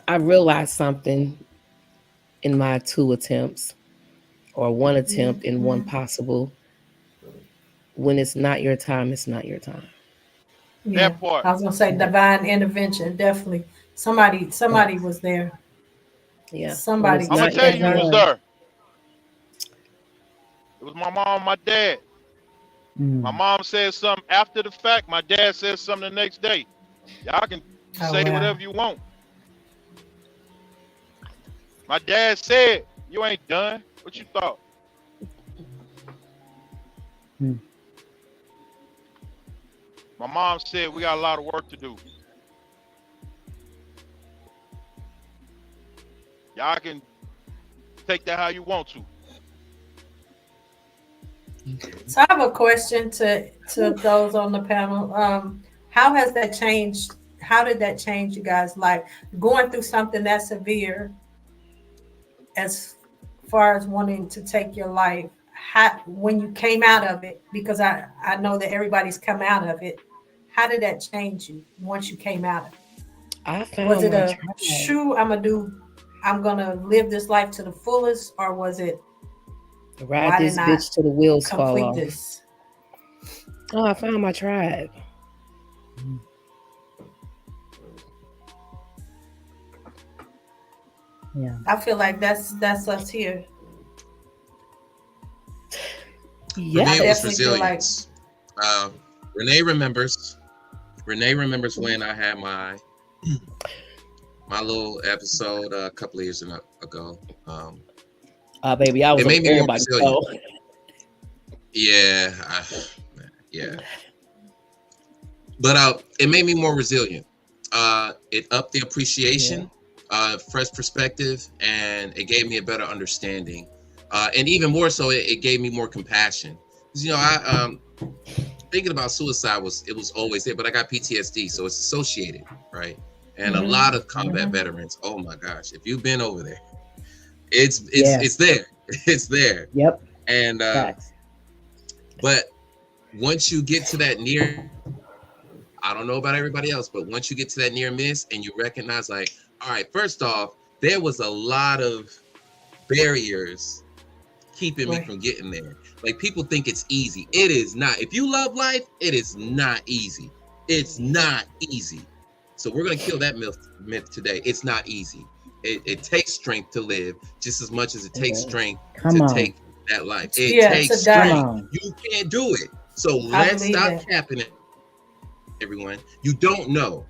Speaker 6: I realized something in my 2 attempts, or 1 attempt and 1 possible. When it's not your time, it's not your time.
Speaker 3: Yeah,
Speaker 5: That part.
Speaker 3: I was gonna say divine intervention. Definitely, somebody was there.
Speaker 6: Yeah. When
Speaker 3: Somebody
Speaker 6: it's
Speaker 5: I'm gonna
Speaker 3: was
Speaker 6: not
Speaker 5: tell
Speaker 6: your
Speaker 5: you who
Speaker 3: there.
Speaker 5: was
Speaker 6: time.
Speaker 5: there. It was my mom, my dad. My
Speaker 2: Mm.
Speaker 5: mom said something after the fact. My dad said something the next day. Y'all can
Speaker 3: Oh
Speaker 5: say
Speaker 3: wow.
Speaker 5: whatever you want. My dad said, "You ain't done. What you thought?"
Speaker 2: Hmm.
Speaker 5: My mom said, "We got a lot of work to do. Y'all can take that how you want to."
Speaker 3: So I have a question to those on the panel. How has that changed? How did that change you guys' life? Going through something that severe, as far as wanting to take your life. How, when you came out of it, because I know that everybody's come out of it. How did that change you once you came out of it?
Speaker 6: I
Speaker 3: Was
Speaker 6: found
Speaker 3: it
Speaker 6: my
Speaker 3: a
Speaker 6: tribe.
Speaker 3: true I'm gonna live this life to the fullest, or was it
Speaker 6: Ride
Speaker 3: why
Speaker 6: this
Speaker 3: didn't I
Speaker 6: bitch till the wheels fall
Speaker 3: complete
Speaker 6: off.
Speaker 3: this?
Speaker 6: Oh, I found my tribe.
Speaker 2: Yeah.
Speaker 3: I feel like that's us here.
Speaker 4: For me,
Speaker 6: Yeah.
Speaker 4: it was
Speaker 3: Definitely feel like
Speaker 4: resilience. Renee remembers. Renee remembers when I had my little episode a couple of years ago.
Speaker 6: Baby, I was
Speaker 4: It
Speaker 6: on
Speaker 4: made me more
Speaker 6: everybody's
Speaker 4: resilient.
Speaker 6: show.
Speaker 4: Yeah, yeah. But it made me more resilient. It upped the appreciation, fresh perspective, and it gave me a better understanding. And even more so, it gave me more compassion. 'Cause, I thinking about suicide was always there, but I got PTSD, so it's associated, right? And a lot of combat veterans. Oh my gosh, if you've been over there, it's there, it's there.
Speaker 2: Yep.
Speaker 4: And
Speaker 2: Facts.
Speaker 4: but once you get to that near, I don't know about everybody else, but once you get to that near miss and you recognize, like, all right, first off, there was a lot of barriers keeping me from getting there. Like, people think it's easy. It is not. If you love life, it is not easy. It's not easy. So we're gonna kill that myth today. It's not easy. It takes strength to live just as much as it takes strength to take that life. It takes strength. You can't do it. So let's stop capping it, everyone. You don't know.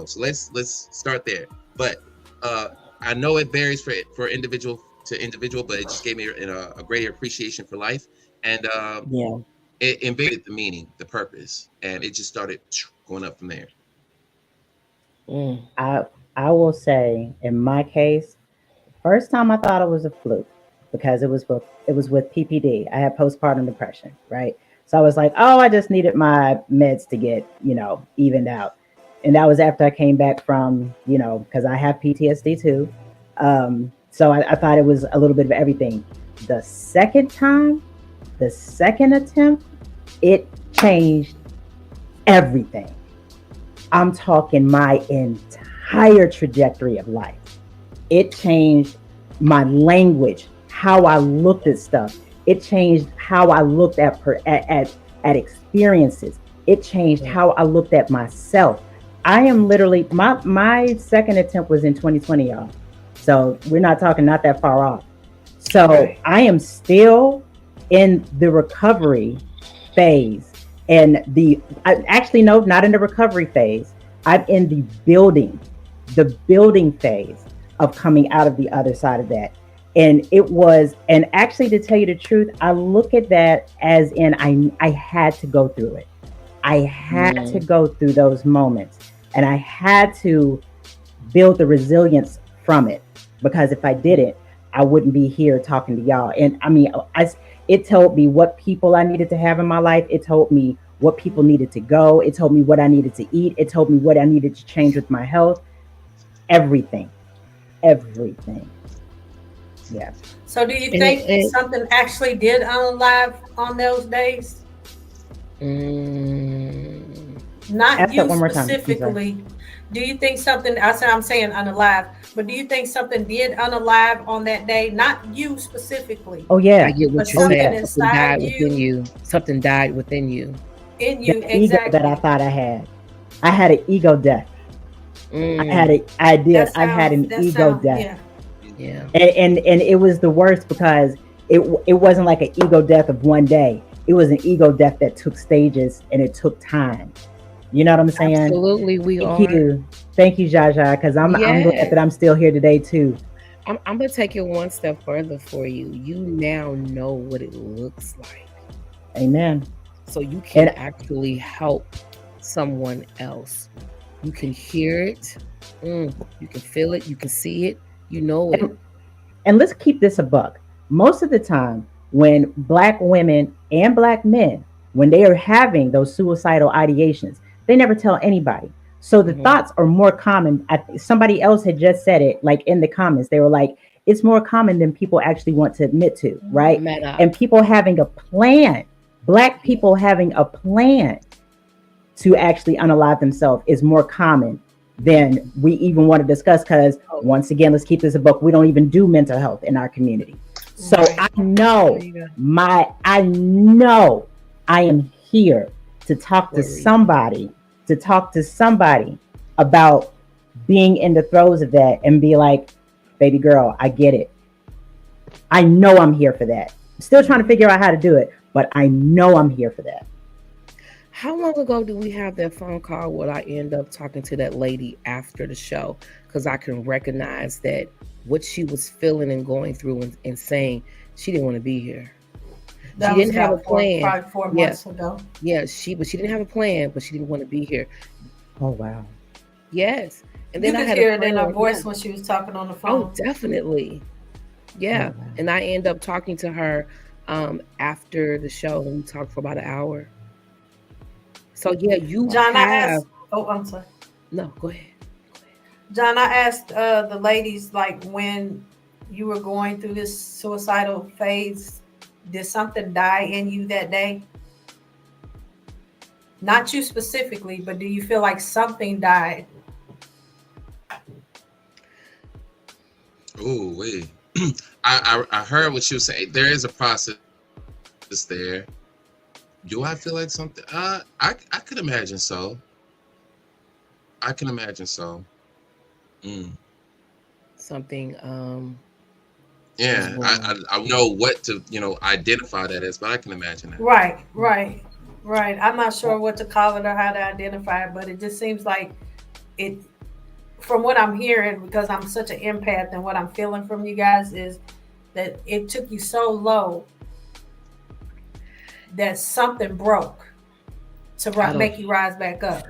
Speaker 4: So let's start there. But I know it varies for individual to individual, but it just gave me a greater appreciation for life, and it invaded the meaning, the purpose, and it just started going up from there.
Speaker 2: I will say, in my case, first time I thought it was a fluke because it was with PPD. I had postpartum depression, right? So I was like, oh, I just needed my meds to get, evened out. And that was after I came back from, because I have PTSD too. So I thought it was a little bit of everything. The second attempt, it changed everything. I'm talking my entire trajectory of life. It changed my language, how I looked at stuff. It changed how I looked at experiences. It changed how I looked at myself. I am literally, my second attempt was in 2020, y'all. So we're not that far off. So I am still in the recovery phase. And not in the recovery phase. I'm in the building phase of coming out of the other side of that. And actually, to tell you the truth, I look at that as in I had to go through it. I had to go through those moments, and I had to build the resilience from it, because if I didn't, I wouldn't be here talking to y'all. And I mean, it told me what people I needed to have in my life. It told me what people needed to go. It told me what I needed to eat. It told me what I needed to change with my health. Everything. Everything. Yeah.
Speaker 3: So do you think something actually did unalive on those days? Not
Speaker 2: Ask
Speaker 3: you
Speaker 2: that one more time.
Speaker 3: specifically. Do you think something, I'm saying unalive, but do you think something did unalive on that day? Not you specifically.
Speaker 2: Oh yeah.
Speaker 6: I get what
Speaker 3: but
Speaker 6: you're
Speaker 3: something
Speaker 6: saying.
Speaker 3: inside
Speaker 6: Something died
Speaker 3: you.
Speaker 6: within you. Something died within you.
Speaker 3: In you,
Speaker 2: the ego
Speaker 3: exactly.
Speaker 2: that I thought I had. I had an ego death. I had an ego death.
Speaker 6: Yeah.
Speaker 2: And it was the worst because it wasn't like an ego death of one day. It was an ego death that took stages and it took time. You know what I'm saying?
Speaker 6: Absolutely,
Speaker 2: Thank you, Jaja, because I'm glad that I'm still here today too.
Speaker 6: I'm gonna take it one step further for you. You now know what it looks like.
Speaker 2: Amen.
Speaker 6: So you can actually help someone else. You can hear it. You can feel it. You can see it. You know it.
Speaker 2: And let's keep this a buck. Most of the time, when Black women and Black men, when they are having those suicidal ideations, they never tell anybody. So the thoughts are more common. Somebody else had just said it, like in the comments. They were like, it's more common than people actually want to admit to, right? And people having a plan, Black people having a plan to actually unalive themselves is more common than we even want to discuss, because once again, let's keep this a book. We don't even do mental health in our community. So I know I am here to talk to somebody, about being in the throes of that and be like, baby girl, I get it. I know I'm here for that. I'm still trying to figure out how to do it, but I know I'm here for that.
Speaker 6: How long ago do we have that phone call where I end up talking to that lady after the show? Because I can recognize that what she was feeling and going through and saying she didn't want to be here.
Speaker 3: She didn't have a plan. Probably 4 months ago.
Speaker 6: Yeah, she didn't have a plan, but she didn't want to be here.
Speaker 2: Oh wow.
Speaker 6: Yes. And then
Speaker 3: you could hear it in her voice when she was talking on the phone.
Speaker 6: Oh, definitely. Yeah. Oh, wow. And I end up talking to her after the show, and we talked for about an hour. So yeah,
Speaker 3: John, I asked. Oh, I'm sorry.
Speaker 6: No, go ahead.
Speaker 3: John, I asked the ladies, like, when you were going through this suicidal phase, did something die in you that day? Not you specifically, but do you feel like something died?
Speaker 4: Oh, wait. I heard what she was saying. There is a process there. Do I feel like something? I could imagine so. I can imagine so.
Speaker 6: Something.
Speaker 4: Yeah, I know what to identify that as, but I can imagine that.
Speaker 3: Right. I'm not sure what to call it or how to identify it, but it just seems like it. From what I'm hearing, because I'm such an empath, and what I'm feeling from you guys is that it took you so low that something broke to make you rise back up.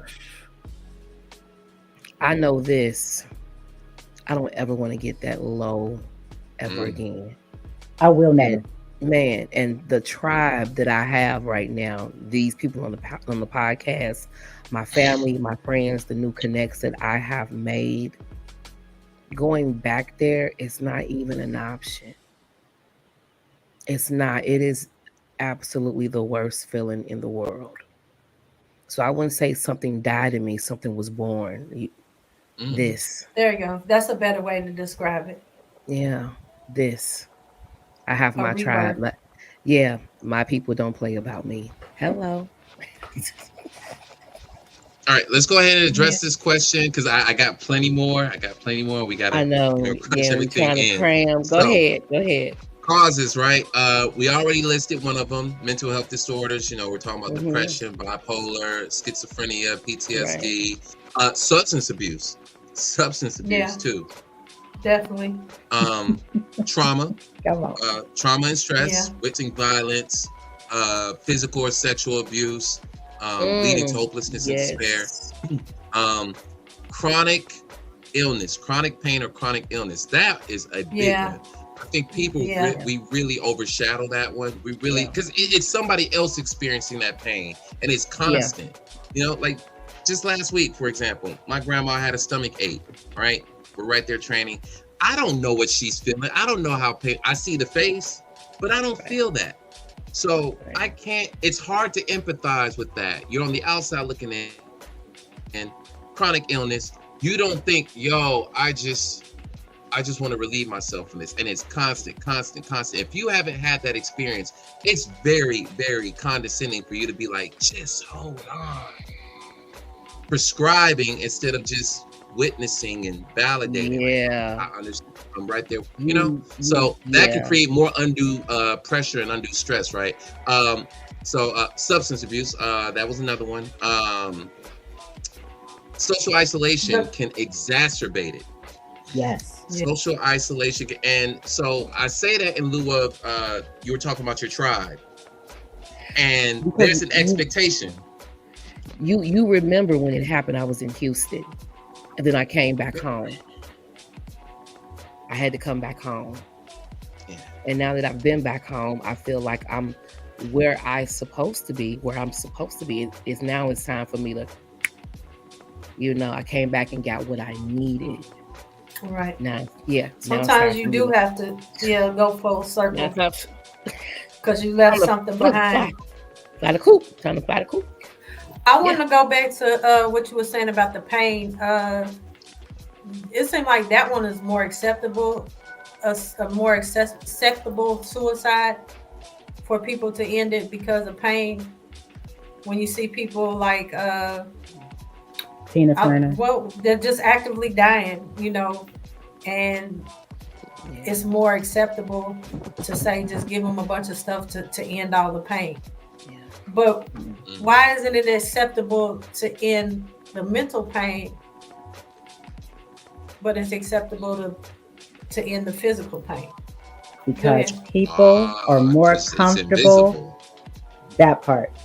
Speaker 6: I know this. I don't ever want to get that low ever again.
Speaker 2: I will never.
Speaker 6: Man, and the tribe that I have right now, these people on the podcast, my family, my friends, the new connects that I have made, going back there is not even an option. It's not. It is absolutely the worst feeling in the world. So I wouldn't say something died in me, something was born. This.
Speaker 3: There you go. That's a better way to describe it.
Speaker 6: Yeah, this. I have my tribe. Yeah, my people don't play about me. Hello.
Speaker 4: All right, let's go ahead and address this question, because I got plenty more. We got to crunch everything in.
Speaker 6: Cram. Go ahead.
Speaker 4: Causes, right? We already listed one of them: mental health disorders. We're talking about depression, bipolar, schizophrenia, PTSD, substance abuse too.
Speaker 3: Definitely.
Speaker 4: Trauma, trauma and stress, witnessing violence, physical or sexual abuse, leading to hopelessness and despair. Chronic illness, chronic pain, or chronic illness. That is a big one. I think people we really overshadow that one. We really, because it's somebody else experiencing that pain, and it's constant. You know, like just last week, for example, my grandma had a stomach ache. Right, we're right there training. I don't know what she's feeling. I don't know how pain. I see the face, but I don't feel that. So I can't. It's hard to empathize with that. You're on the outside looking in, and chronic illness. You don't think, yo, I just want to relieve myself from this. And it's constant. If you haven't had that experience, it's very, very condescending for you to be like, just hold on. Prescribing instead of just witnessing and validating.
Speaker 6: Yeah.
Speaker 4: Like, I understand. I'm right there, you know? So that can create more undue pressure and undue stress, right? So substance abuse, that was another one. Social isolation can exacerbate it.
Speaker 2: Yes.
Speaker 4: Social isolation. And so I say that in lieu of, you were talking about your tribe. And because there's an expectation.
Speaker 6: You remember when it happened, I was in Houston. And then I came back home. I had to come back home. Yeah. And now that I've been back home, I feel like I'm where I'm supposed to be. Is now it's time for me to, you know, I came back and got what I needed.
Speaker 3: Right.
Speaker 6: Now,
Speaker 3: sometimes you do have to, go full circle. Because you left something behind.
Speaker 6: Fly the coop. Trying to fly the coop.
Speaker 3: I want to go back to what you were saying about the pain. It seemed like that one is more acceptable, a more acceptable suicide for people to end it because of pain. When you see people like
Speaker 2: Tina Turner,
Speaker 3: they're just actively dying, you know, and it's more acceptable to say just give them a bunch of stuff to end all the pain. But why isn't it acceptable to end the mental pain, but it's acceptable to end the physical pain?
Speaker 2: Because people are more comfortable. That part.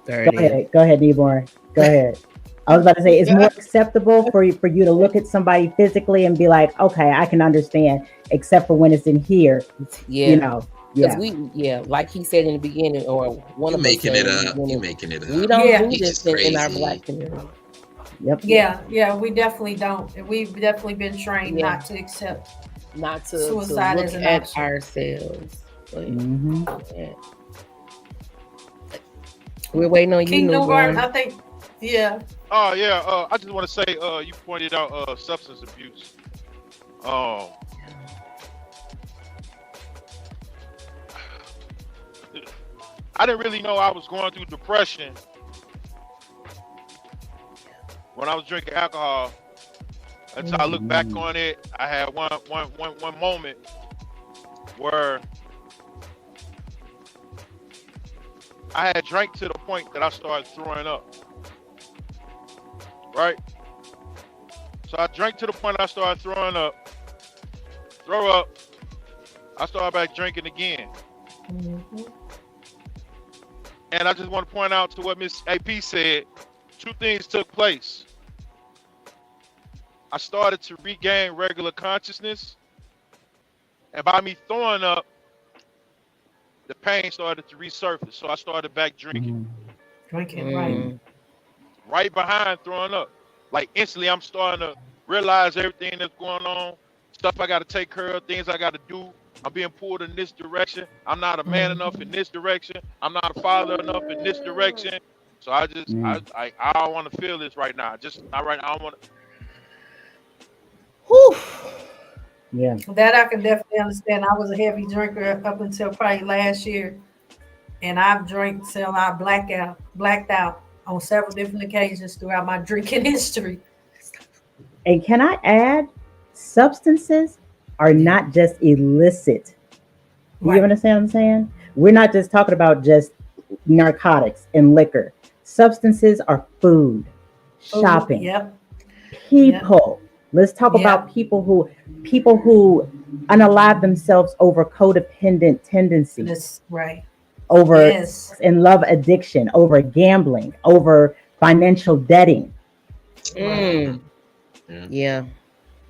Speaker 2: Go ahead, Newborn. Go ahead. I was about to say it's more acceptable for you to look at somebody physically and be like, okay, I can understand, except for when it's in here. You know.
Speaker 6: Because like he said in the beginning, or one of us
Speaker 4: making it up. You're making it up.
Speaker 6: We don't do this in our Black community.
Speaker 2: Yep.
Speaker 3: Yeah, we definitely don't. We've definitely been trained not to accept,
Speaker 6: not to
Speaker 3: suicide
Speaker 6: look
Speaker 3: as an
Speaker 6: at
Speaker 3: option.
Speaker 6: Ourselves. We're waiting on
Speaker 3: King
Speaker 6: you, Newborn.
Speaker 3: I think. Yeah.
Speaker 5: Oh yeah. I just want to say, you pointed out substance abuse. I didn't really know I was going through depression when I was drinking alcohol until I look back on it. I had one moment where I had drank to the point that I started throwing up. Right? So I drank to the point I started throwing up. Throw up. I started back drinking again. And I just want to point out to what Miss AP said, two things took place. I started to regain regular consciousness. And by me throwing up, the pain started to resurface. So I started back drinking. Right behind throwing up. Like instantly I'm starting to realize everything that's going on, stuff I got to take care of, things I got to do. I'm being pulled in this direction. I'm not a man enough in this direction. I'm not a father enough in this direction. So I just, I don't want to feel this right now. Just not right now. I don't want to.
Speaker 2: Yeah.
Speaker 3: That I can definitely understand. I was a heavy drinker up until probably last year. And I've drank till I blacked out on several different occasions throughout my drinking history.
Speaker 2: And can I add, substances are not just illicit. You understand what I'm saying? We're not just talking about just narcotics and liquor. Substances are food, shopping, people. Let's talk about people who unalive themselves over codependent tendencies.
Speaker 3: That's right.
Speaker 2: over
Speaker 3: Yes.
Speaker 2: and love addiction, over gambling, over financial debting.
Speaker 6: Mm.
Speaker 4: Yeah.
Speaker 6: Yeah.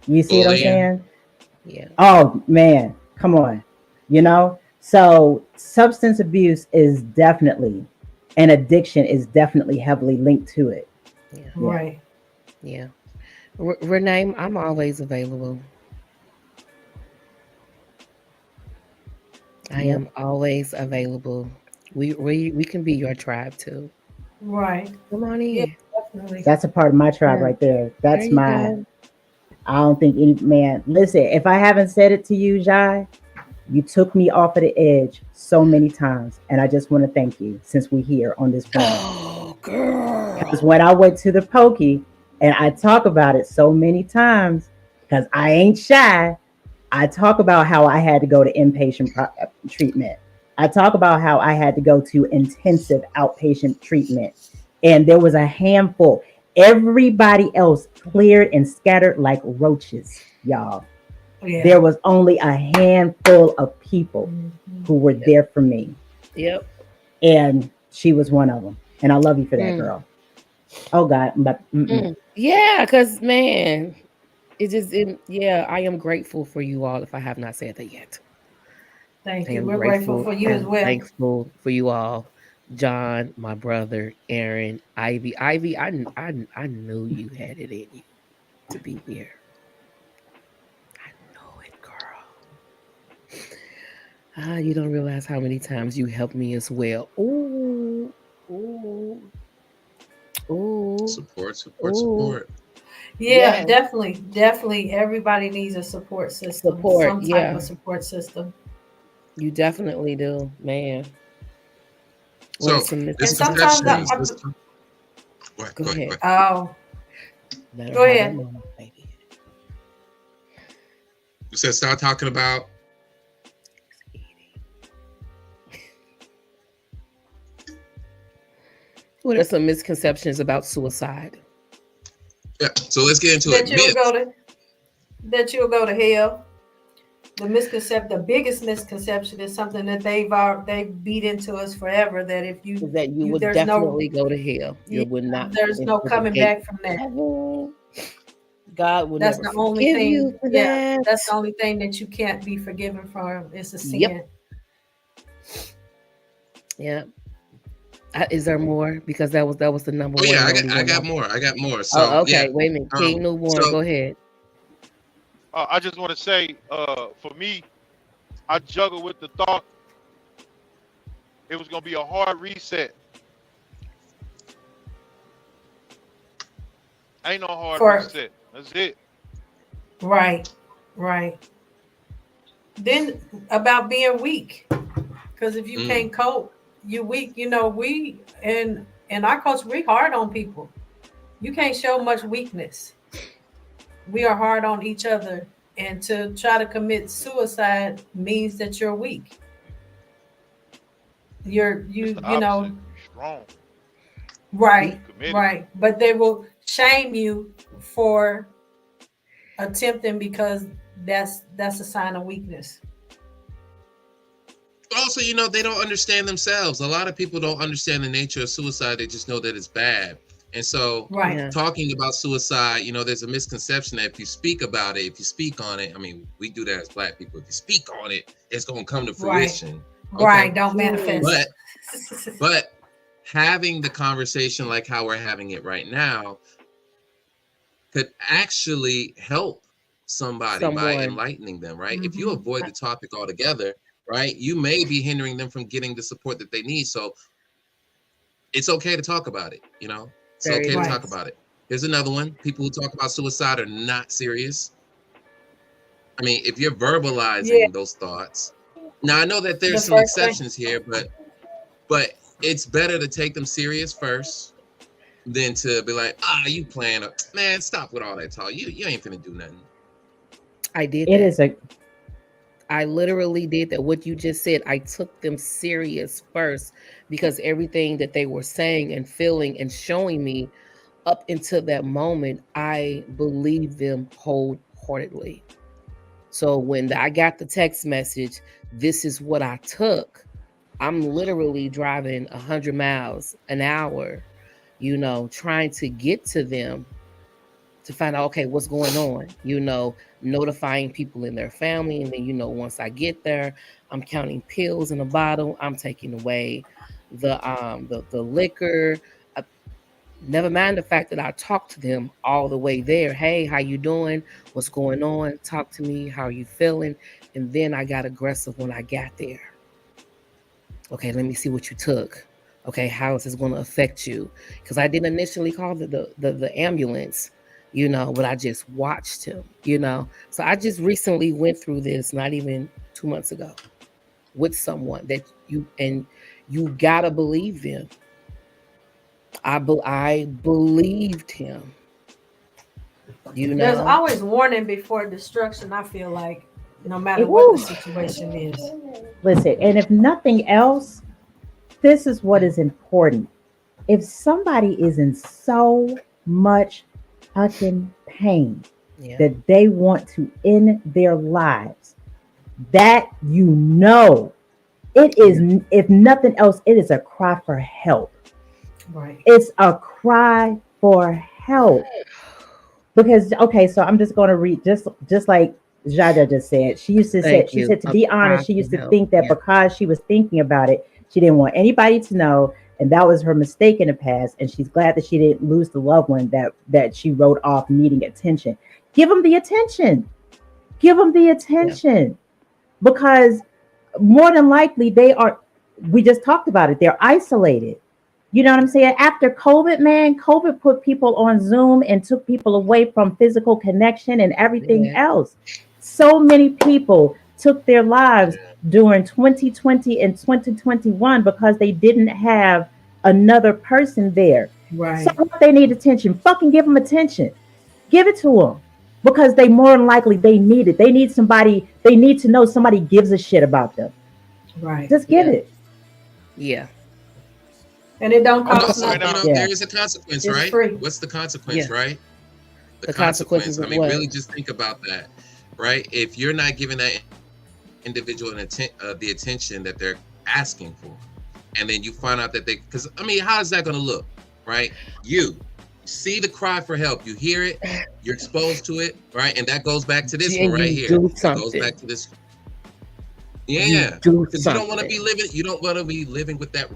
Speaker 2: You see what I'm
Speaker 4: Bullying.
Speaker 2: saying?
Speaker 6: Yeah.
Speaker 2: Oh man, come on. You know? So substance abuse is definitely, and addiction is definitely heavily linked to it.
Speaker 6: Yeah.
Speaker 2: Yeah.
Speaker 3: Right.
Speaker 6: Yeah. Renee, I'm always available. I
Speaker 2: Yep.
Speaker 6: am always available. We can be your tribe too.
Speaker 3: Right.
Speaker 6: Come on
Speaker 3: Yeah,
Speaker 6: in.
Speaker 3: definitely.
Speaker 2: That's a part of my tribe
Speaker 6: Yeah.
Speaker 2: right there.
Speaker 6: There
Speaker 2: That's
Speaker 6: you
Speaker 2: my,
Speaker 6: go.
Speaker 2: I don't think any man, listen, if I haven't said it to you, Jai, you took me off of the edge so many times. And I just want to thank you since we're here on this planet.
Speaker 6: Oh,
Speaker 2: Because
Speaker 6: girl.
Speaker 2: when I went to the pokey and I talk about it so many times, because I ain't shy, I talk about how I had to go to treatment. I talk about how I had to go to intensive outpatient treatment. And there was a handful. Everybody else cleared and scattered like roaches, y'all.
Speaker 3: Yeah.
Speaker 2: There was only a handful of people
Speaker 3: Mhm.
Speaker 2: who were
Speaker 6: Yep.
Speaker 2: there for me.
Speaker 6: Yep.
Speaker 2: And she was one of them. And I love you for that,
Speaker 6: Mm.
Speaker 2: girl. Oh, God. But,
Speaker 6: Yeah, because man, yeah, I am grateful for you all if I have not said that yet.
Speaker 3: Thank
Speaker 6: I
Speaker 3: you.
Speaker 6: am
Speaker 3: We're grateful
Speaker 6: grateful
Speaker 3: for you as
Speaker 6: and
Speaker 3: well.
Speaker 6: thankful for you all. John, my brother, Aaron, Ivy. Ivy, I knew you had it in you to be here. I know it, girl. Ah, you don't realize how many times you helped me as well. Ooh, ooh, ooh,
Speaker 4: Support, support,
Speaker 6: ooh.
Speaker 4: support.
Speaker 3: Yeah,
Speaker 6: Yes,
Speaker 3: definitely. Definitely. Everybody needs a support system,
Speaker 6: support.
Speaker 3: some type
Speaker 6: Yeah,
Speaker 3: of support system.
Speaker 6: you definitely do, man. What are
Speaker 4: So
Speaker 6: some
Speaker 3: And sometimes
Speaker 6: misconceptions?
Speaker 4: misconceptions. Go ahead,
Speaker 6: Go
Speaker 4: go ahead, go
Speaker 6: ahead.
Speaker 4: ahead.
Speaker 3: oh,
Speaker 6: Let her
Speaker 3: go
Speaker 6: have her
Speaker 3: ahead.
Speaker 6: moment, baby.
Speaker 4: You said start talking about.
Speaker 6: What are some misconceptions about suicide?
Speaker 4: Yeah. So let's get into it.
Speaker 3: That you'll go
Speaker 4: Myths.
Speaker 3: to that you'll go to hell. The biggest misconception is something that they beat into us forever. That if
Speaker 6: Is that you
Speaker 3: you
Speaker 6: would
Speaker 3: there's no
Speaker 6: definitely go to hell.
Speaker 3: yeah,
Speaker 6: You would not
Speaker 3: there's
Speaker 6: enter
Speaker 3: no
Speaker 6: the
Speaker 3: coming
Speaker 6: gate
Speaker 3: back from
Speaker 6: of
Speaker 3: that.
Speaker 6: heaven. God will
Speaker 3: That's
Speaker 6: never
Speaker 3: the only
Speaker 6: forgive you
Speaker 3: thing.
Speaker 6: for
Speaker 3: Yeah,
Speaker 6: that.
Speaker 3: that's the only thing that you can't be forgiven from. It's a
Speaker 6: Yep.
Speaker 3: sin.
Speaker 6: Yep. Is there more? Because that was the number
Speaker 4: Oh
Speaker 6: one
Speaker 4: yeah,
Speaker 6: and only
Speaker 4: I
Speaker 6: one.
Speaker 4: got more. I got more.
Speaker 6: Oh,
Speaker 4: So yeah.
Speaker 6: okay. Wait a minute. King Newborn,
Speaker 4: So
Speaker 6: go ahead.
Speaker 5: I just want to say, for me, I juggled with the thought it was gonna be a hard reset. Ain't no hard
Speaker 3: For
Speaker 5: reset. That's it.
Speaker 3: right, right. Then about being weak, because if you
Speaker 4: mm,
Speaker 3: can't cope, you're weak. You know, we and our culture, we hard on people. You can't show much weakness. We are hard on each other, and to try to commit suicide means that you're weak. You're
Speaker 5: It's
Speaker 3: you
Speaker 5: the
Speaker 3: you
Speaker 5: opposite.
Speaker 3: know
Speaker 5: You strong.
Speaker 6: Mm.
Speaker 3: right,
Speaker 5: You committed.
Speaker 3: right. But they will shame you for attempting because that's a sign of weakness.
Speaker 4: also, they don't understand themselves. A lot of people don't understand the nature of suicide. They just know that it's bad. And so
Speaker 3: Right,
Speaker 6: Yeah.
Speaker 4: talking about suicide, there's a misconception that if you speak about it, if you speak on it, I mean, we do that as Black people. If you speak on it, it's going to come to
Speaker 3: right,
Speaker 4: fruition. Okay.
Speaker 3: right. Don't
Speaker 6: Mm.
Speaker 3: manifest.
Speaker 4: But, but having the conversation like how we're having it right now could actually help somebody by
Speaker 6: Someone.
Speaker 4: enlightening them, right? If you
Speaker 3: Mhm.
Speaker 4: avoid the topic altogether, right, you may be hindering them from getting the support that they need. So it's okay to talk about it, It's
Speaker 6: There
Speaker 4: okay
Speaker 6: it
Speaker 4: to
Speaker 3: Right.
Speaker 4: talk
Speaker 6: is.
Speaker 4: about it. Here's another one. People who talk about suicide are not serious. I mean, if you're
Speaker 3: Yeah.
Speaker 4: verbalizing those thoughts, now I know that
Speaker 3: The
Speaker 4: there's some
Speaker 3: first thing.
Speaker 4: exceptions here, but it's better to take them serious first than to be like, you playing man, stop with all that talk. You ain't finna do nothing.
Speaker 6: I did
Speaker 2: it
Speaker 6: that.
Speaker 2: is a,
Speaker 6: I literally did that. What you just said, I took them serious first because everything that they were saying and feeling and showing me up until that moment, I believed them wholeheartedly. So when I got the text message, this is what I took. I'm literally driving 100 miles an hour, trying to get to them to find out, okay, what's going on, notifying people in their family. And then, once I get there, I'm counting pills in a bottle. I'm taking away the liquor. Never mind the fact that I talked to them all the way there. Hey, how you doing? What's going on? Talk to me. How are you feeling? And then I got aggressive when I got there. Okay, let me see what you took. Okay, how is this going to affect you? Because I didn't initially call the ambulance, but I just watched him, So I just recently went through this, not even 2 months ago, with someone that you gotta believe them. I believed him.
Speaker 3: There's always warning before destruction. I feel like no matter what the situation is.
Speaker 2: Listen, and if nothing else, this is what is important. If somebody is in so much fucking pain that they want to end their lives, that it is, if nothing else, it is a cry for help.
Speaker 3: Right.
Speaker 2: It's a cry for help. Because so I'm just going to read just like Jaja just said. She said to be honest, she used to think that because she was thinking about it, she didn't want anybody to know, and that was her mistake in the past. And she's glad that she didn't lose the loved one that she wrote off needing attention. Give them the attention. Give them the attention, because more than likely they are. We just talked about it. They're isolated. You know what I'm saying? After COVID, man, COVID put people on Zoom and took people away from physical connection and everything else. So many people took their lives during 2020 and 2021 because they didn't have another person there.
Speaker 3: Right.
Speaker 2: So what they need attention, fucking give them attention. Give it to them. Because they more than likely, they need it. They need somebody, they need to know somebody gives a shit about them.
Speaker 3: Right.
Speaker 2: Just give it.
Speaker 6: Yeah.
Speaker 3: And it don't cost nothing.
Speaker 4: There is a consequence,
Speaker 3: it's
Speaker 4: right?
Speaker 3: Free.
Speaker 4: What's the consequence, right?
Speaker 6: The consequence.
Speaker 4: I mean, really just think about that, right? If you're not giving that individual the attention that they're asking for, and then you find out that because I mean, how is that going to look, right? You see the cry for help, you hear it, you're exposed to it, right? And that goes back to this one right here. It goes back to this. Yeah, because you don't want to be living. You don't want to be living with that.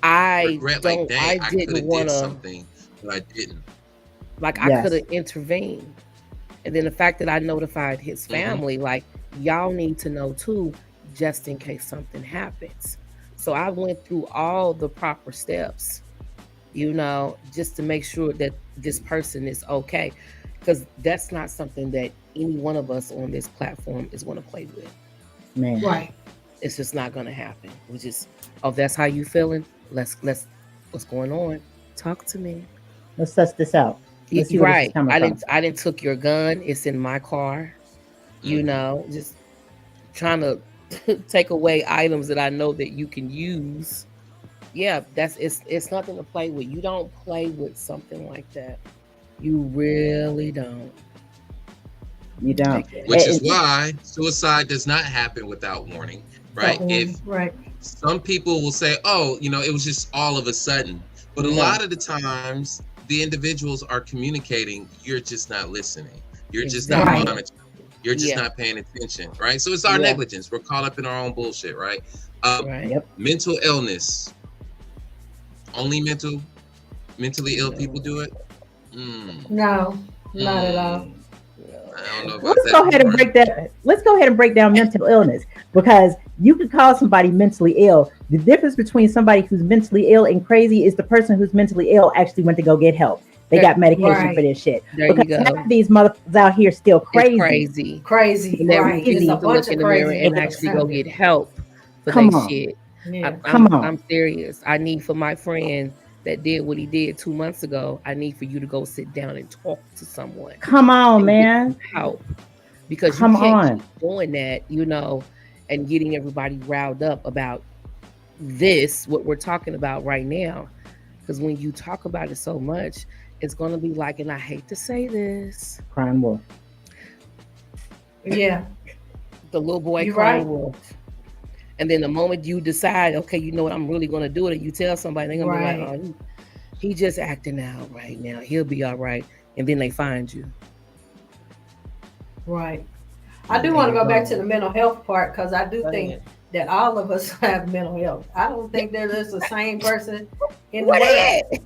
Speaker 4: Regret, like, dang, I could have did something, but I didn't.
Speaker 6: Like, I could have intervened. And then the fact that I notified his family, like, y'all need to know too, just in case something happens. So I went through all the proper steps, just to make sure that this person is okay. Because that's not something that any one of us on this platform is going to play with.
Speaker 2: Man.
Speaker 3: Right.
Speaker 6: It's just not going to happen. We just, that's how you feeling? Let's what's going on? Talk to me.
Speaker 2: Let's suss this out. Let's see where this is coming from.
Speaker 6: I didn't took your gun. It's in my car. Just trying to take away items that I know that you can use. Yeah, it's nothing to play with. You don't play with something like that. You really don't.
Speaker 2: You don't.
Speaker 4: Which is why suicide does not happen without warning, right?
Speaker 3: Right.
Speaker 4: Some people will say, oh, it was just all of a sudden. But a lot of the times, the individuals are communicating, you're just not listening. You're just not monitoring. You're just not paying attention, right? So it's our negligence. We're caught up in our own bullshit, right? Mental illness. Only mentally ill people do it?
Speaker 3: No, not at all.
Speaker 4: I don't know about
Speaker 2: Let's go ahead and break that. Let's go ahead and break down mental illness, because you could call somebody mentally ill. The difference between somebody who's mentally ill and crazy is the person who's mentally ill actually went to go get help. They got medication for this shit.
Speaker 6: There
Speaker 2: because
Speaker 6: you go.
Speaker 2: half of these motherfuckers out here still crazy.
Speaker 6: It's crazy.
Speaker 3: And
Speaker 6: they
Speaker 3: right.
Speaker 6: refuse to look in the mirror and actually go get help for their shit.
Speaker 3: Yeah.
Speaker 6: I'm serious. I need for my friend that did what he did 2 months ago, I need for you to go sit down and talk to someone.
Speaker 2: Come on, man.
Speaker 6: Help. Because you can't keep doing that, and getting everybody riled up about this, what we're talking about right now. Because when you talk about it so much, it's going to be like, and I hate to say this,
Speaker 2: crying wolf.
Speaker 3: Yeah.
Speaker 6: The little boy crying wolf. And then the moment you decide, okay, you know what, I'm really going to do it, and you tell somebody, they're going to be
Speaker 3: Right.
Speaker 6: like, oh, he just acting out right now. He'll be all right. And then they find you.
Speaker 3: Right. I do
Speaker 2: There
Speaker 3: want to
Speaker 2: you
Speaker 3: go back
Speaker 2: go.
Speaker 3: to the mental health part because I do
Speaker 2: Go
Speaker 3: think
Speaker 2: ahead.
Speaker 3: that all of us have mental health. I don't think there's the same person in the
Speaker 6: What
Speaker 3: world.
Speaker 6: is?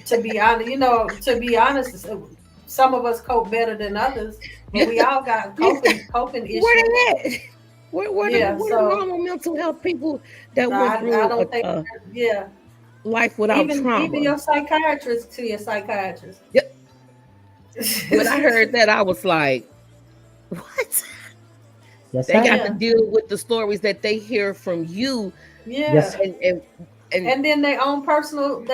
Speaker 3: To be honest, to be honest, some of us cope better than others, but we all got coping
Speaker 6: Where
Speaker 3: issues.
Speaker 6: they at? Where
Speaker 3: Yeah,
Speaker 6: the
Speaker 3: so
Speaker 6: normal mental health people that went
Speaker 3: I
Speaker 6: through
Speaker 3: don't think,
Speaker 6: a
Speaker 3: yeah,
Speaker 6: life without
Speaker 3: even
Speaker 6: trauma?
Speaker 3: your psychiatrist to your psychiatrist.
Speaker 6: Yep. When I heard that, I was like, what?
Speaker 2: Yes,
Speaker 6: They got
Speaker 2: sir.
Speaker 6: to
Speaker 3: Yeah.
Speaker 6: deal with the stories that they hear from you,
Speaker 2: Yes.
Speaker 3: Yeah,
Speaker 6: and
Speaker 3: and then their own personal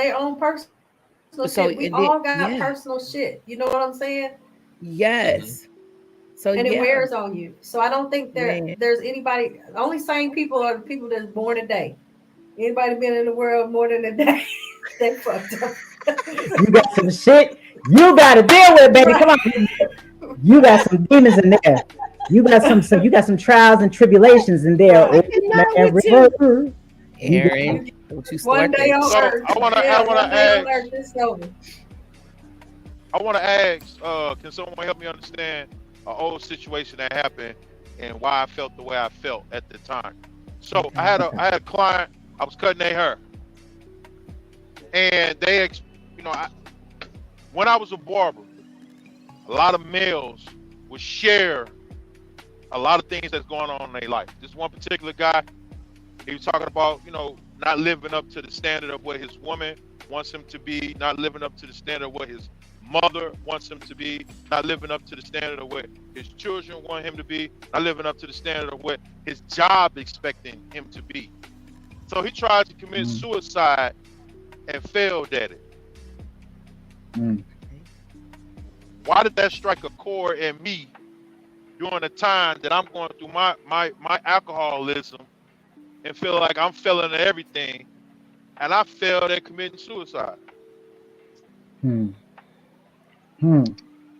Speaker 6: so
Speaker 3: shit. We
Speaker 6: and then
Speaker 3: all got
Speaker 6: yeah,
Speaker 3: personal shit. You know what I'm saying?
Speaker 6: yes. So
Speaker 3: And it
Speaker 6: yeah,
Speaker 3: wears on you. So I don't think
Speaker 6: man.
Speaker 3: there's anybody. The only sane people are the people that's born today. Anybody been in the world more than a day? They fucked up.
Speaker 2: You got some shit you got to deal with, baby. Come
Speaker 3: Right.
Speaker 2: on. You got some demons in there. You got some trials and tribulations in there.
Speaker 3: Right.
Speaker 2: Oh,
Speaker 6: I cannot
Speaker 2: man,
Speaker 6: with you,
Speaker 2: river. You got
Speaker 6: Aaron. Don't you
Speaker 3: One
Speaker 6: start
Speaker 3: day
Speaker 6: that.
Speaker 3: on
Speaker 5: So
Speaker 3: Earth.
Speaker 5: I wanna
Speaker 3: Yeah, one day on
Speaker 5: ask.
Speaker 3: Earth. It's over.
Speaker 5: I wanna ask. Can someone help me understand an old situation that happened and why I felt the way I felt at the time? So
Speaker 6: Okay.
Speaker 5: I had a client. I was cutting their hair, and when I was a barber, a lot of males would share a lot of things that's going on in their life. This one particular guy, he was talking about, not living up to the standard of what his woman wants him to be, not living up to the standard of what his mother wants him to be, not living up to the standard of what his children want him to be, not living up to the standard of what his job expecting him to be. So he tried to commit
Speaker 2: Mm,
Speaker 5: suicide and failed at it.
Speaker 2: mm.
Speaker 5: Why did that strike a chord in me during the time that I'm going through my alcoholism and feel like I'm failing at everything, and I failed at committing suicide?
Speaker 2: Hmm. Hmm.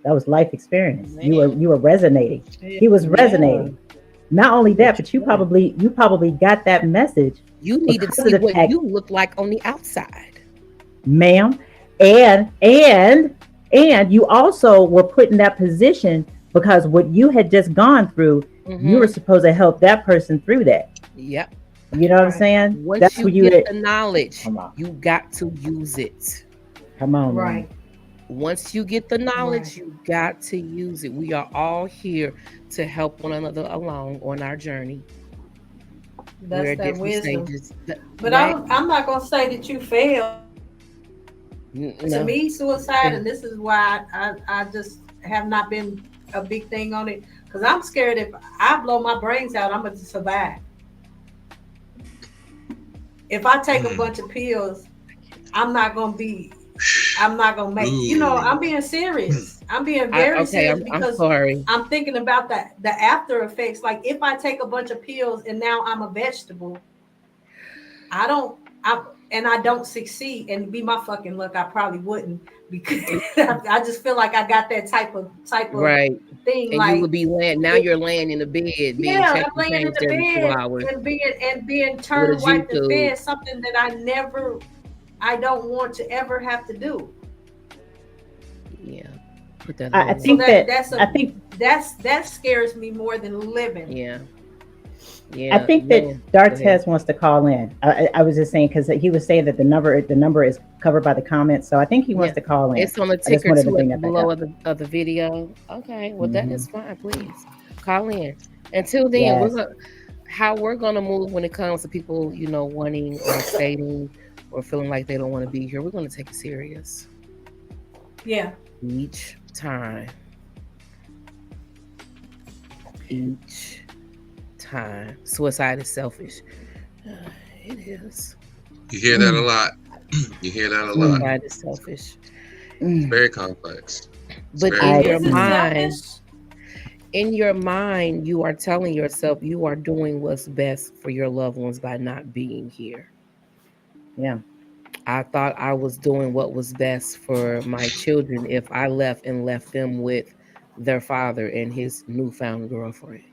Speaker 2: That was life experience.
Speaker 6: Man.
Speaker 2: You were resonating.
Speaker 3: Yeah.
Speaker 2: He was
Speaker 6: Yeah.
Speaker 2: resonating. Not only that,
Speaker 6: What
Speaker 2: but
Speaker 6: you doing?
Speaker 2: you probably got that message
Speaker 6: You need to
Speaker 2: because of
Speaker 6: see
Speaker 2: the
Speaker 6: what
Speaker 2: fact,
Speaker 6: you look like on the outside.
Speaker 2: ma'am, and you also were put in that position because what you had just gone through, you were
Speaker 6: Mm-hmm.
Speaker 2: supposed to help that person through that.
Speaker 6: Yep.
Speaker 2: You know what I'm
Speaker 3: Right.
Speaker 2: saying?
Speaker 6: Once
Speaker 2: That's
Speaker 6: you
Speaker 2: what you
Speaker 6: get
Speaker 2: had.
Speaker 6: the knowledge,
Speaker 2: Come on,
Speaker 6: you got to use it.
Speaker 2: come on, man.
Speaker 3: Right.
Speaker 6: Once you get the knowledge,
Speaker 3: Right.
Speaker 6: you got to use it. We are all here to help one another along on our journey. We're
Speaker 3: That's
Speaker 6: at
Speaker 3: that
Speaker 6: different
Speaker 3: wisdom.
Speaker 6: stages.
Speaker 3: But
Speaker 6: Man,
Speaker 3: I'm not gonna say that you failed. To
Speaker 6: no.
Speaker 3: me, suicide, and this is why I just have not been a big thing on it. Because I'm scared if I blow my brains out, I'm gonna survive. If I take a bunch of pills, I'm not gonna be I'm not gonna make, I'm
Speaker 4: Ooh.
Speaker 3: being serious. I'm being very
Speaker 6: Okay,
Speaker 3: serious
Speaker 6: I'm
Speaker 3: because
Speaker 6: sorry.
Speaker 3: I'm thinking about the after effects. Like if I take a bunch of pills and now I'm a vegetable, I don't and I don't succeed, and be my fucking luck, I probably wouldn't, because I just feel like I got that type of
Speaker 6: Right.
Speaker 3: thing.
Speaker 6: And you
Speaker 3: Like
Speaker 6: would be laying, now you're laying in the bed being
Speaker 3: yeah,
Speaker 6: checked
Speaker 3: I'm
Speaker 6: and
Speaker 3: laying in
Speaker 6: changed
Speaker 3: the
Speaker 6: every two
Speaker 3: bed
Speaker 6: hours
Speaker 3: and being
Speaker 6: with a
Speaker 3: turned,
Speaker 6: G
Speaker 3: wiped, and
Speaker 6: tube.
Speaker 3: fed something that I don't want to ever have to do.
Speaker 6: Yeah. Put that
Speaker 2: I
Speaker 6: on.
Speaker 3: So
Speaker 2: think that I think
Speaker 3: that scares me more than living.
Speaker 6: Yeah.
Speaker 2: I
Speaker 6: Yeah.
Speaker 2: think
Speaker 6: Man.
Speaker 2: that
Speaker 6: Go ahead.
Speaker 2: Dartez wants to call in. I was just saying because he was saying that the number is covered by the comments, so I think he wants
Speaker 6: Yeah.
Speaker 2: to call in.
Speaker 6: It's on the
Speaker 2: I just
Speaker 6: ticker
Speaker 2: wanted to
Speaker 6: too
Speaker 2: bring
Speaker 6: at the
Speaker 2: that back
Speaker 6: below
Speaker 2: up.
Speaker 6: of the video. Okay. Well, that
Speaker 2: Hmm.
Speaker 6: is fine. Please call in. Until then,
Speaker 2: Yes.
Speaker 6: how we're gonna move when it comes to people, wanting or stating or feeling like they don't want to be here. We're gonna take it serious
Speaker 3: Yeah.
Speaker 6: each time. Each time. Suicide is selfish. It is.
Speaker 4: You hear that a lot. You hear that a lot.
Speaker 6: Suicide is selfish.
Speaker 4: It's very complex. It's
Speaker 6: But
Speaker 4: very
Speaker 6: in
Speaker 2: I
Speaker 6: your
Speaker 3: Is it
Speaker 6: mind,
Speaker 3: selfish?
Speaker 6: you are telling yourself you are doing what's best for your loved ones by not being here.
Speaker 2: Yeah.
Speaker 6: I thought I was doing what was best for my children if I left them with their father and his newfound girlfriend.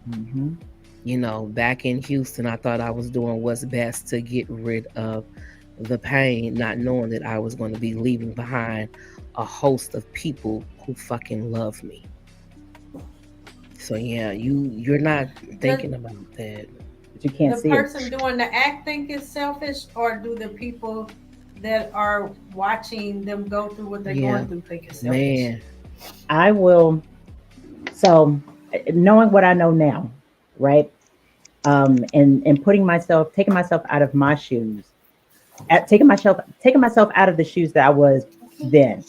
Speaker 2: Hmm.
Speaker 6: Back in Houston, I thought I was doing what's best to get rid of the pain, not knowing that I was going to be leaving behind a host of people who fucking love me. So yeah, you're not thinking about that.
Speaker 2: But you can't
Speaker 3: The
Speaker 2: see it.
Speaker 3: person doing the act think is selfish, or do the people that are watching them go through what they're
Speaker 6: Yeah,
Speaker 3: going through think it's selfish?
Speaker 6: man.
Speaker 2: I will. So, knowing what I know now, right? And taking myself out of my shoes, taking myself out of the shoes that I was then,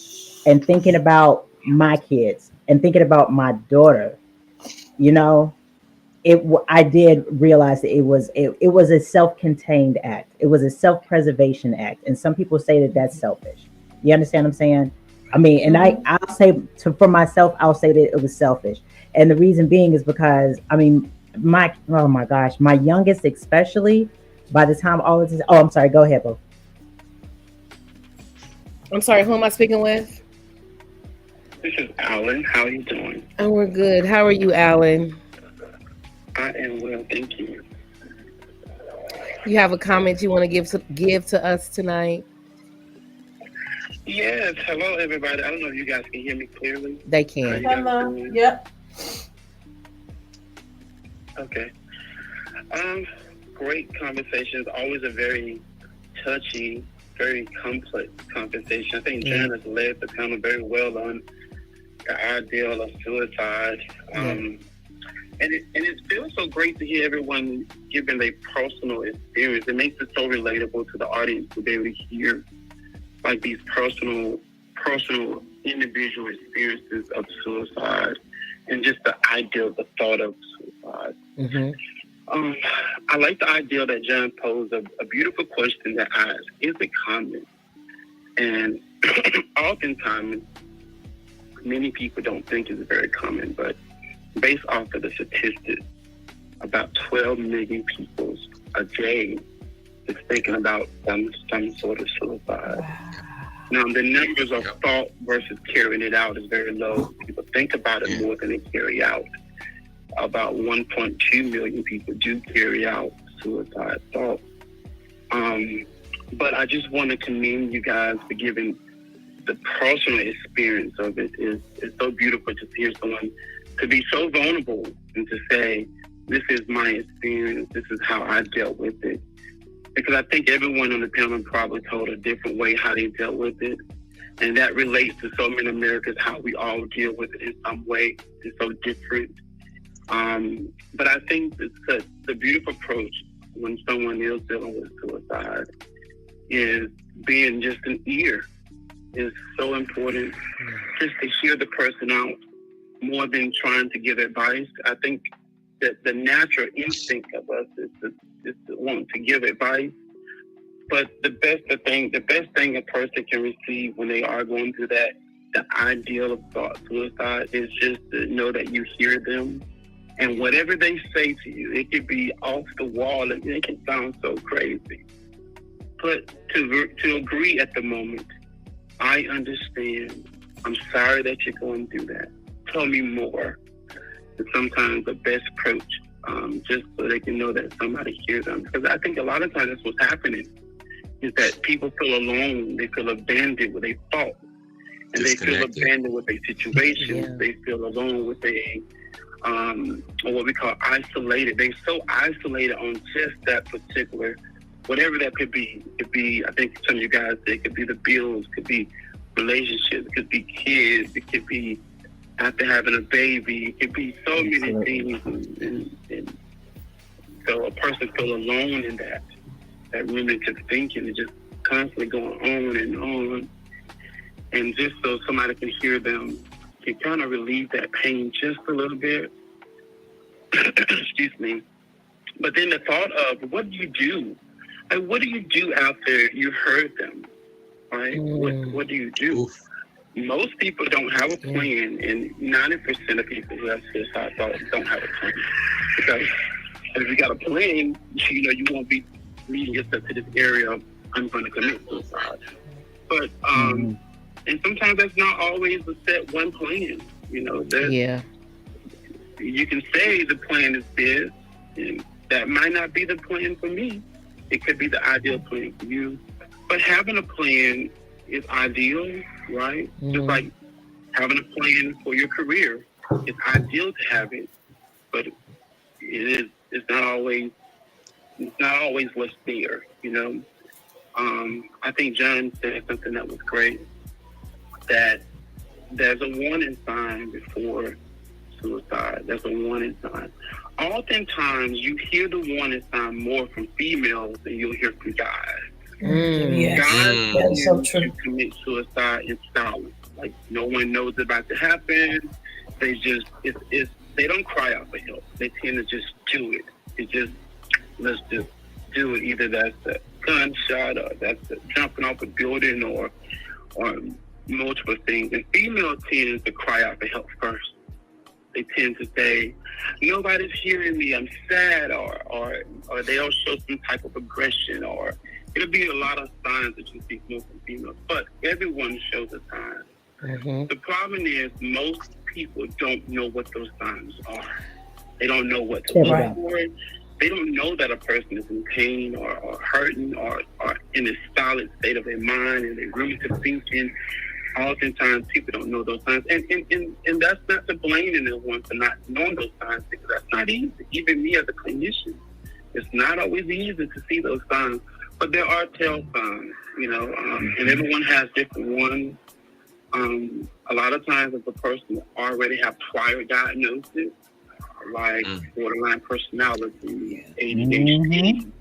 Speaker 2: and thinking about my kids and thinking about my daughter. You know, I did realize that it was a self-contained act. It was a self-preservation act, and some people say that that's selfish. You understand what I'm saying? I mean, and
Speaker 3: Mhm.
Speaker 2: I'll say for myself, I'll say that it was selfish, and the reason being is because I mean, oh my gosh, my youngest especially. By the time all of this, oh, I'm sorry. Go ahead, Bo.
Speaker 6: I'm sorry, who am I speaking with?
Speaker 7: This is Alan. How are you doing?
Speaker 6: Oh, we're good. How are you, Alan?
Speaker 7: I am well, thank you.
Speaker 6: You have a comment you want to give to us tonight?
Speaker 7: Yes, hello everybody. I don't know if you guys can hear me clearly.
Speaker 6: They
Speaker 7: How
Speaker 6: can.
Speaker 7: you guys
Speaker 3: Hello.
Speaker 7: doing?
Speaker 3: Yep.
Speaker 7: Okay. Great conversations. Always a very touchy, very complex conversation. I think
Speaker 6: Yeah.
Speaker 7: Jan has led the panel very well on the ideal of suicide. And it feels so great to hear everyone giving their personal experience. It makes it so relatable to the audience to be able to hear like these personal individual experiences of suicide and just the idea of the thought of suicide.
Speaker 6: Mm-hmm.
Speaker 7: I like the idea that John posed a beautiful question that asks, is it common? And oftentimes, many people don't think it's very common, but based off of the statistics, about 12 million people a day is thinking about some sort of suicide. Now, the numbers of thought versus carrying it out is very low. People think about it more than they carry out. About 1.2 million people do carry out suicide thoughts. But I just want to commend you guys for giving the personal experience of it. It's so beautiful to hear someone to be so vulnerable and to say, this is my experience, this is how I dealt with it. Because I think everyone on the panel probably told a different way how they dealt with it. And that relates to so many Americans, how we all deal with it in some way. It's so different. But I think the beautiful approach when someone is dealing with suicide is being just an ear is so important. Just to hear the person out more than trying to give advice. I think that the natural instinct of us is to want to give advice. But the best thing a person can receive when they are going through that, the ideal of thought suicide, is just to know that you hear them. And whatever they say to you, it could be off the wall and it can sound so crazy. But to agree at the moment, I understand. I'm sorry that you're going through that. Tell me more. It's sometimes the best approach, just so they can know that somebody hears them. Because I think a lot of times that's what's happening, is that people feel alone. They feel abandoned with their thoughts. And they feel abandoned with their situations. Yeah. They feel alone with their, or what we call isolated. They're so isolated on just that particular, whatever that could be. It could be, I think some of you guys said, it could be the bills, it could be relationships, it could be kids, it could be after having a baby, it could be so many things. And so a person feels alone in that ruminative thinking is just constantly going on and on. And just so somebody can hear them, can kind of relieve that pain just a little bit. Excuse me. But then the thought of, what do you do? Like, what do you do after you heard them? Right? What do you do? Oof. Most people don't have a plan, and 90% of people who have suicide thoughts don't have a plan. Because if you got a plan, you won't be leading yourself to this area of, I'm going to commit suicide. But, and sometimes that's not always a set one plan. You can say the plan is this, And that might not be the plan for me. It could be the ideal plan for you. But having a plan is ideal, right? Just like having a plan for your career. It's ideal to have it, but it's not always what's there, you know. I think John said something that was great, that there's a warning sign before suicide. There's a warning sign. Oftentimes, you hear the warning sign more from females than you'll hear from guys.
Speaker 3: Yes.
Speaker 7: Guys
Speaker 3: That's so
Speaker 7: tend
Speaker 3: true.
Speaker 7: to commit suicide in silence. Like, no one knows about to happen. They just, they don't cry out for help. They tend to just do it. Let's just do it. Either that's a gunshot or that's a jumping off a building or multiple things. And females tend to cry out for help first. They tend to say, nobody's hearing me, I'm sad, or they'll show some type of aggression, or it'll be a lot of signs that you see more from females. But everyone shows a sign. The problem is most people don't know what those signs are. They don't know what to look for. They don't know that a person is in pain or hurting or in a solid state of their mind and they're really thinking. Oftentimes people don't know those signs. And that's not to blame anyone for not knowing those signs, because that's not easy. Even me as a clinician, it's not always easy to see those signs. But there are tell signs, you know, and everyone has different ones. A lot of times if a person already have prior diagnosis, like borderline personality, ADHD,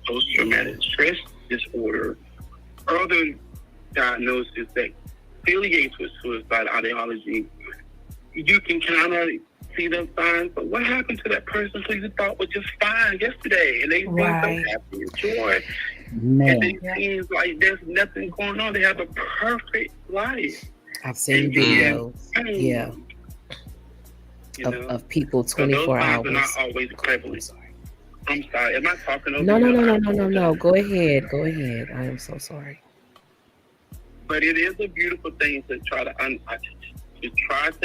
Speaker 7: post-traumatic stress disorder, other diagnosis that affiliates with suicide ideology, you can kind of see those signs. But what happened to that person who you thought was just fine yesterday, and they seem so happy and joy, and it seems like there's nothing going on. They have a perfect life.
Speaker 6: I've seen videos, of people 24 hours.
Speaker 7: Those signs are not always prevalent. I'm sorry. Am I talking over
Speaker 6: you? No. Go ahead. I am so sorry.
Speaker 7: But it is a beautiful thing to try to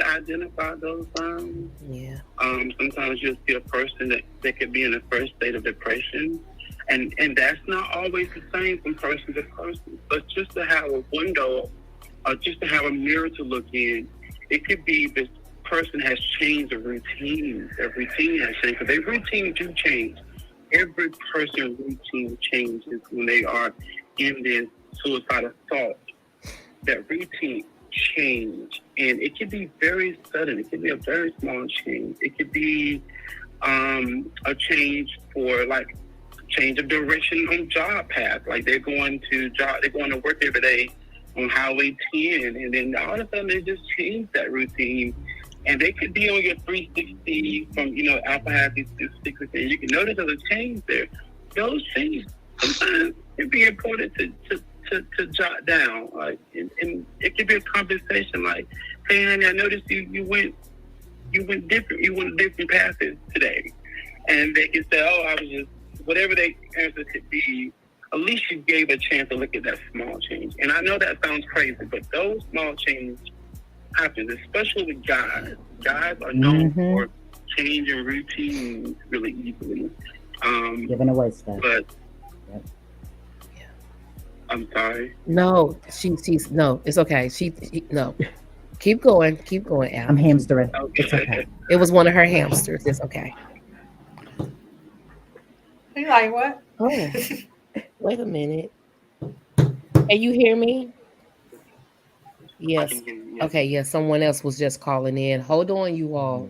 Speaker 7: identify those signs. Yeah. Sometimes you'll see a person that could be in the first state of depression, and that's not always the same from person to person. But just to have a window, or just to have a mirror to look in, it could be this person has changed a routine. Their routine has changed. Because their routine do change. Every person's routine changes when they are in this suicidal thought. That routine change, and it can be very sudden. It can be a very small change. It could be a change for like change of direction on job path. Like they're going to work every day on Highway 10, and then all of a sudden they just change that routine, and they could be on your 360 from Apple has these stickers, and you can notice there's a change there. Those changes sometimes it'd be important to jot down, like, and it could be a conversation like, hey honey, I noticed you went different, you went different paths today, and they can say, oh, I was just, whatever their answer could be, at least you gave a chance to look at that small change. And I know that sounds crazy, but those small changes happen, especially with guys. Guys are known for changing routines really easily.
Speaker 2: Giving away stuff.
Speaker 7: But I'm sorry.
Speaker 6: No, she's no, it's okay. No. Keep going, Al.
Speaker 2: I'm hamstering.
Speaker 7: Okay.
Speaker 2: It's okay.
Speaker 6: It was one of her hamsters. It's okay.
Speaker 3: You like what?
Speaker 6: Oh, wait a minute. Can you hear me? Yes. Okay, yeah, someone else was just calling in. Hold on, you all.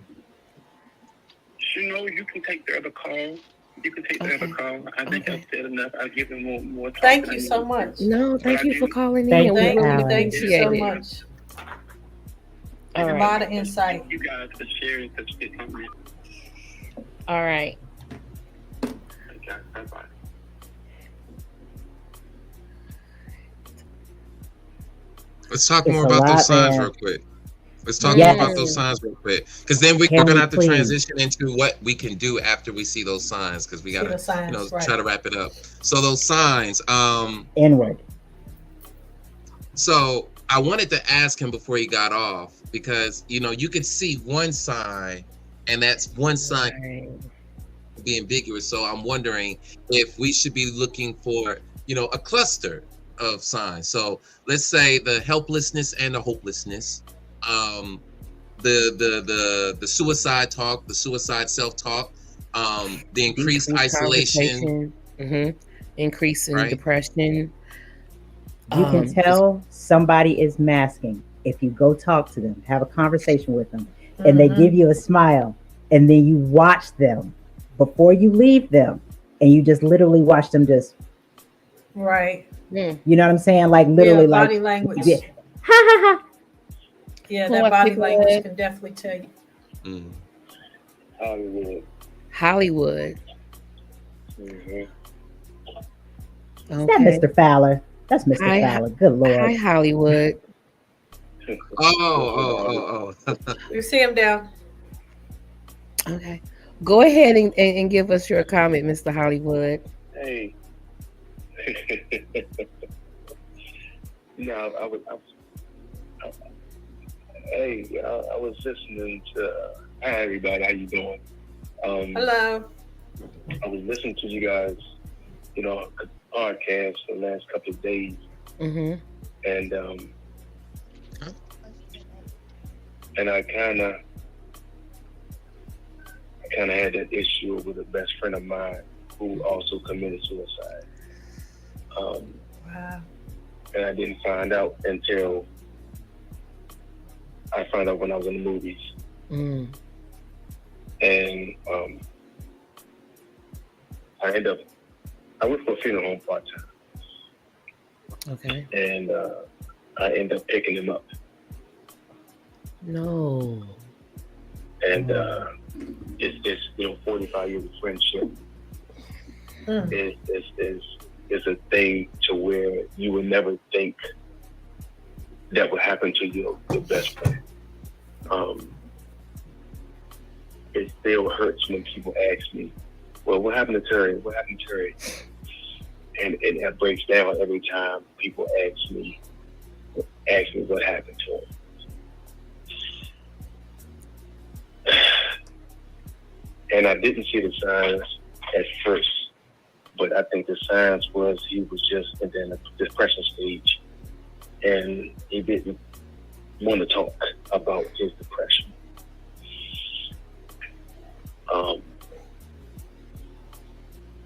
Speaker 7: You can take the other call. You can take the other call. I think I've said enough. I'll give them more time.
Speaker 3: Thank you so much.
Speaker 6: No, thank you for calling
Speaker 2: Thank
Speaker 6: in.
Speaker 3: Thank you so much.
Speaker 6: All
Speaker 3: A
Speaker 6: right.
Speaker 3: lot of insight.
Speaker 7: Thank you guys for sharing such good comments.
Speaker 6: All right.
Speaker 7: Okay, bye-bye.
Speaker 4: Let's talk
Speaker 2: It's
Speaker 4: more
Speaker 2: a
Speaker 4: about
Speaker 2: lot,
Speaker 4: those signs
Speaker 2: man.
Speaker 4: real quick. Let's talk more about those signs real quick, because then we're gonna have to
Speaker 2: please?
Speaker 4: transition into what we can do after we see those signs, because we gotta try to wrap it up. So those signs,
Speaker 2: Inward.
Speaker 4: So I wanted to ask him before he got off, because you could see one sign And that's one sign
Speaker 6: Right.
Speaker 4: to be ambiguous. So I'm wondering if we should be looking for, a cluster of signs. So let's say the helplessness and the hopelessness, um, the suicide talk, the suicide self-talk, the increased
Speaker 6: Decreased
Speaker 4: isolation,
Speaker 6: conversation. Increase in
Speaker 4: right?
Speaker 6: depression.
Speaker 2: You can
Speaker 6: Just
Speaker 2: tell somebody is masking if you go talk to them, have a conversation with them, and they give
Speaker 3: Mhm.
Speaker 2: you a smile, and then you watch them before you leave them, and you just literally watch them just,
Speaker 3: Right.
Speaker 2: you know what I'm saying? Like
Speaker 3: Yeah,
Speaker 2: literally, like
Speaker 3: body language.
Speaker 2: ha ha ha.
Speaker 3: Yeah, that body language
Speaker 6: Hollywood.
Speaker 3: can definitely tell you.
Speaker 4: Mm.
Speaker 7: Hollywood.
Speaker 6: Hollywood.
Speaker 7: Mm-hmm.
Speaker 2: Is that
Speaker 6: Okay.
Speaker 2: Mr. Fowler? That's Mr.
Speaker 6: Hi,
Speaker 2: Fowler. Good
Speaker 6: hi,
Speaker 2: Lord.
Speaker 6: Hollywood.
Speaker 4: Oh.
Speaker 3: You see him down.
Speaker 6: Okay. Go ahead and give us your comment, Mr. Hollywood.
Speaker 7: Hey. No, I was listening to. Hi, everybody. How you doing?
Speaker 3: Hello.
Speaker 7: I was listening to you guys, podcast for the last couple of days,
Speaker 6: Mm-hmm.
Speaker 7: and I kind of had that issue with a best friend of mine who also committed suicide.
Speaker 3: Wow.
Speaker 7: And I didn't find out until I found out when I was in the movies.
Speaker 6: Mm.
Speaker 7: And I went for a funeral home part-time.
Speaker 6: Okay.
Speaker 7: And I ended up picking him up.
Speaker 6: No.
Speaker 7: And it's 45 years of friendship. Is a thing to where you would never think that would happen to your best friend. It still hurts when people ask me, well, what happened to Terry? What happened to Terry? And that breaks down every time people ask me what happened to him. And I didn't see the signs at first, but I think the signs was he was just in the depression stage, and he didn't want to talk about his depression.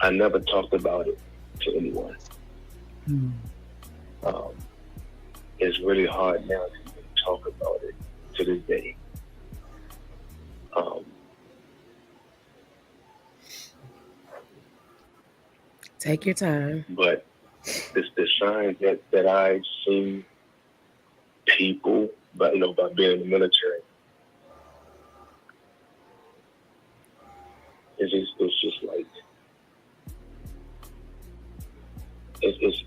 Speaker 7: I never talked about it to anyone. It's really hard now to even talk about it to this day.
Speaker 6: Take your time.
Speaker 7: But the signs that I've seen people, by being in the military, it's just like it's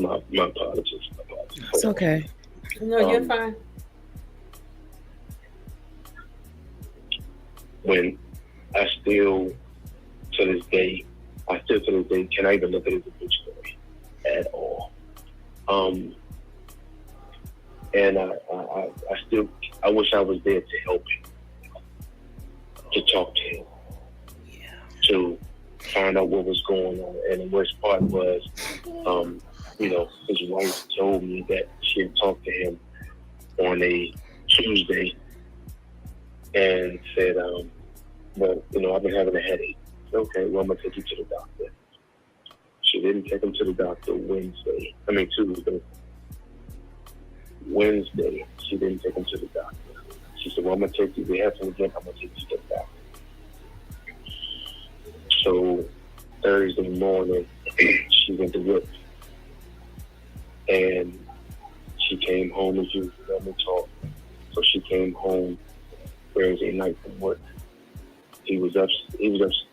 Speaker 7: my apologies.
Speaker 6: It's okay.
Speaker 3: No, you're fine.
Speaker 7: When I still to this day can I even look at his obituary at all. And I wish I was there to help him, to talk to him, to find out what was going on. And the worst part was, his wife told me that she had talked to him on a Tuesday and said, I've been having a headache. Okay, well, I'm going to take you to the doctor. She didn't take him to the doctor Tuesday. Wednesday, she didn't take him to the doctor. She said, well, I'm going to take you. We have to again. I'm going to take you to the doctor. So Thursday morning, she went to work. And she came home as usual. Let me talk. So she came home Thursday night from work. He was downstairs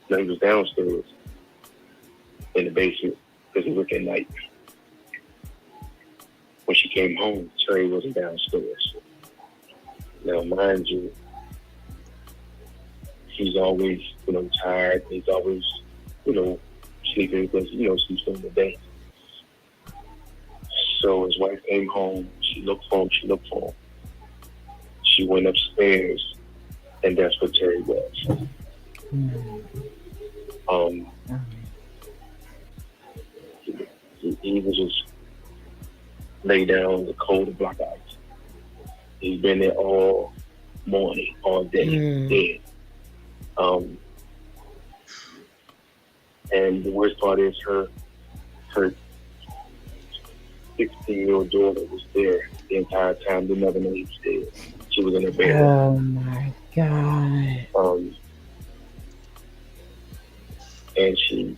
Speaker 7: in the basement because he worked at night. When she came home, Terry wasn't downstairs. Now, mind you, he's always, tired. He's always, sleeping because, sleeps during the day. So his wife came home. She looked for him. She
Speaker 8: she went upstairs, and that's what Terry was. He was just lay down in the cold block ice. He's been there all morning, all day, dead. And the worst part is her 16-year-old daughter was there the entire time. They never knew he was dead. She was in her bed.
Speaker 2: Oh my God.
Speaker 8: And she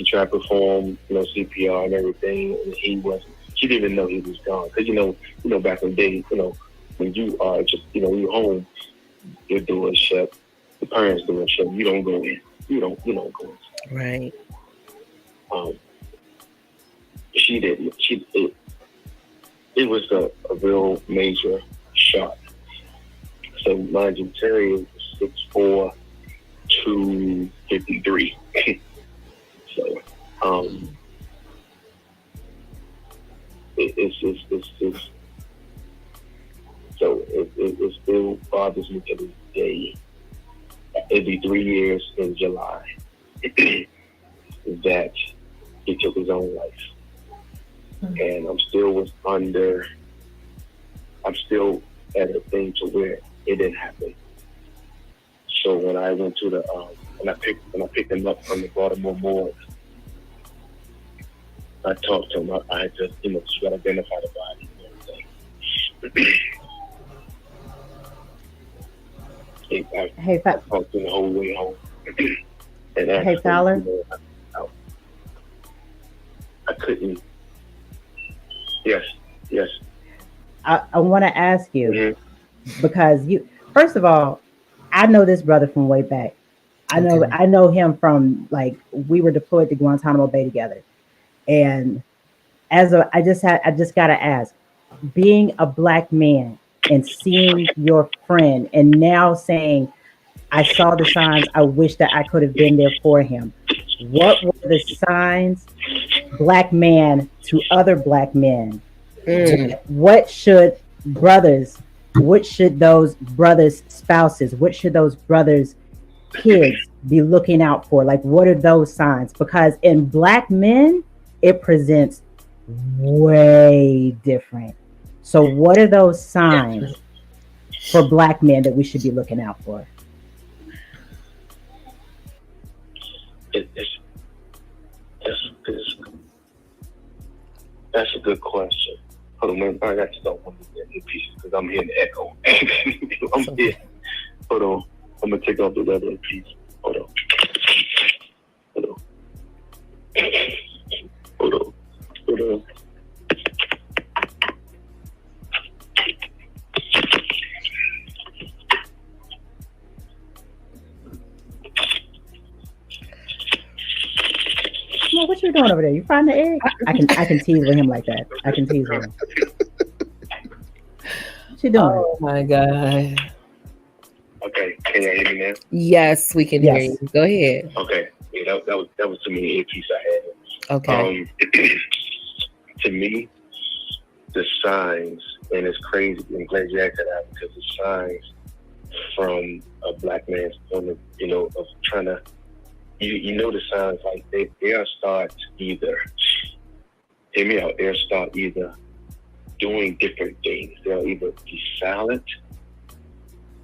Speaker 8: tried to perform, CPR and everything, and he wasn't. She didn't even know he was gone. Because back in the day, when you are just, you're home, your door is shut, the parents' door is shut. You don't go in. You don't go in.
Speaker 6: Right.
Speaker 8: She didn't. It was a real major shock. So mind you, Terry is 6'4", 253. So it still bothers me to this day. It'll be 3 years in July that he took his own life. And I'm still at a thing to where it didn't happen. So when I went to when I picked him up from the Baltimore morgue, I talked to him. I had to, try to identify the body and everything. I talked to him the whole way home. And
Speaker 2: Hey, Fowler.
Speaker 8: I couldn't. Yes.
Speaker 2: I want to ask you, because first of all, I know this brother from way back. I know him from, like, we were deployed to Guantanamo Bay together. And I just got to ask, being a Black man and seeing your friend and now saying, I saw the signs, I wish that I could have been there for him. What were the signs, Black man to other Black men? What should those brothers' spouses, what should those brothers' kids be looking out for? Like, what are those signs? Because in Black men, it presents way different. So what are those signs for Black men that we should be looking out for?
Speaker 8: That's a good question. Hold on, man. I got to start one of the pieces because I'm hearing the echo. I'm here. Hold on. I'm going to take off the other piece. Hold on.
Speaker 2: What you doing over there? You find the egg? I can tease with him like that. I can tease with him. What you doing?
Speaker 6: Oh my God.
Speaker 8: Okay, can you hear me now?
Speaker 6: Yes, we can hear you. Go ahead.
Speaker 8: Okay, yeah, that was too many earpiece I had.
Speaker 6: Okay.
Speaker 8: To me, the signs, and it's crazy. I'm glad you asked that because the signs from a Black man's point of, of trying to. The signs, like they'll start either, hear me out, they'll start either doing different things. They'll either be silent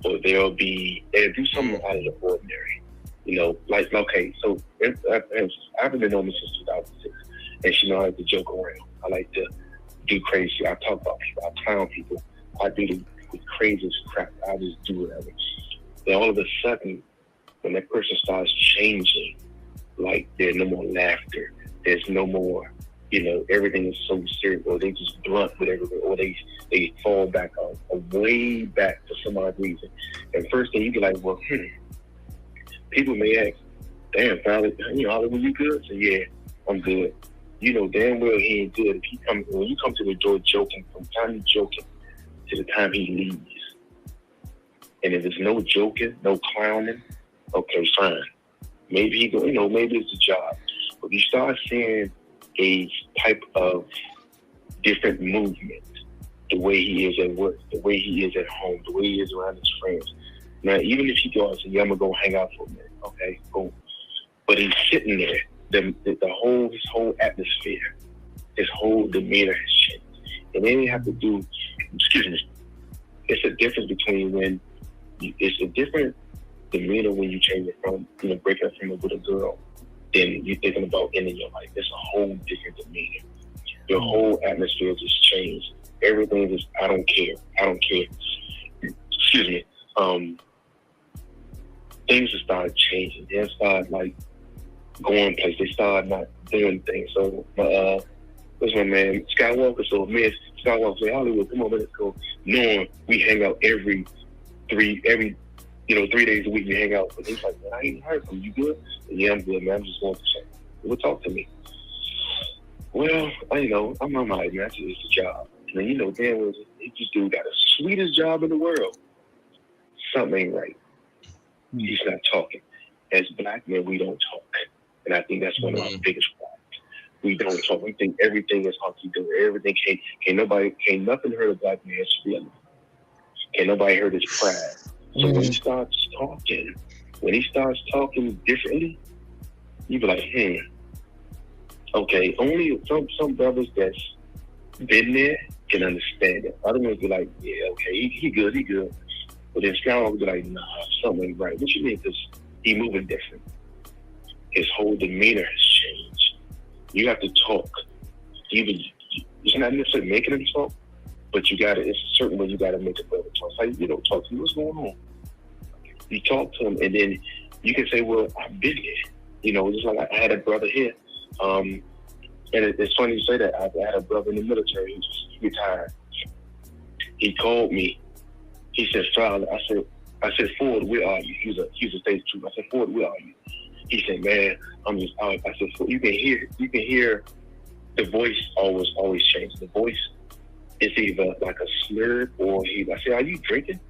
Speaker 8: or they'll do something out of the ordinary. Like, okay, so I've been knowing this since 2006, and she know I like to joke around. I like to do crazy. I talk about people, I clown people, I do the craziest crap. I just do whatever. Then all of a sudden, when that person starts changing, like there's no more laughter, there's no more, everything is so serious, or they just blunt with everything, or they fall back on, way back for some odd reason. And first thing you be like, well, people may ask, damn, Fowler, Hollywood, you good? So yeah, I'm good. Damn well he ain't good. When you come to the door joking, from the time you're joking to the time he leaves, and if there's no joking, no clowning, okay, fine. Maybe maybe it's a job. But you start seeing a type of different movement, the way he is at work, the way he is at home, the way he is around his friends. Now, even if he goes and say, yeah, I'm gonna go hang out for a minute, okay, cool. But he's sitting there, his whole atmosphere, his whole demeanor has changed. And then you have to do, excuse me, it's a difference between when it's a different demeanor when you change it from, breaking up from with a girl, than you thinking about ending your life. It's a whole different demeanor. Your whole atmosphere just changed. Everything is, I don't care. Excuse me. Things have started changing. They started going places. They started not doing things. So what's my man Skywalker? So me and Skywalker say, Hollywood, come on, let's go. Knowing we hang out every 3 days a week. We hang out. But he's like, man, I ain't heard from you. Good? And yeah, I'm good, man. I'm just going to check. Well, talk to me. Well, I'm on my man. It's a job. And then damn well, this dude got the sweetest job in the world. Something ain't right. He's not talking. As black men, we don't talk. And I think that's one of our biggest problems. We don't talk. We think everything is hunky-dory. Everything can't nothing hurt a black man's feelings. Can't nobody hurt his pride. So when he starts talking differently, you be like, okay, only some brothers that's been there can understand it. Other ones be like, yeah, okay, he good. But then Skywalker will be like, nah, something ain't right. What you mean? Because he moving different. His whole demeanor has changed. You have to talk. It's not necessarily making him talk, but it's a certain way you gotta make a brother talk. It's like, talk to me, what's going on? You talk to him, and then you can say, well, I've been here. Just like I had a brother here. And it's funny you say that. I had a brother in the military. He retired. He called me. He said, Father, I said, Ford, where are you? He was a state trooper. I said, Ford, where are you? He said, man, I'm just out. I said, Ford, you can hear the voice always change. The voice is either like a slur or I said, are you drinking?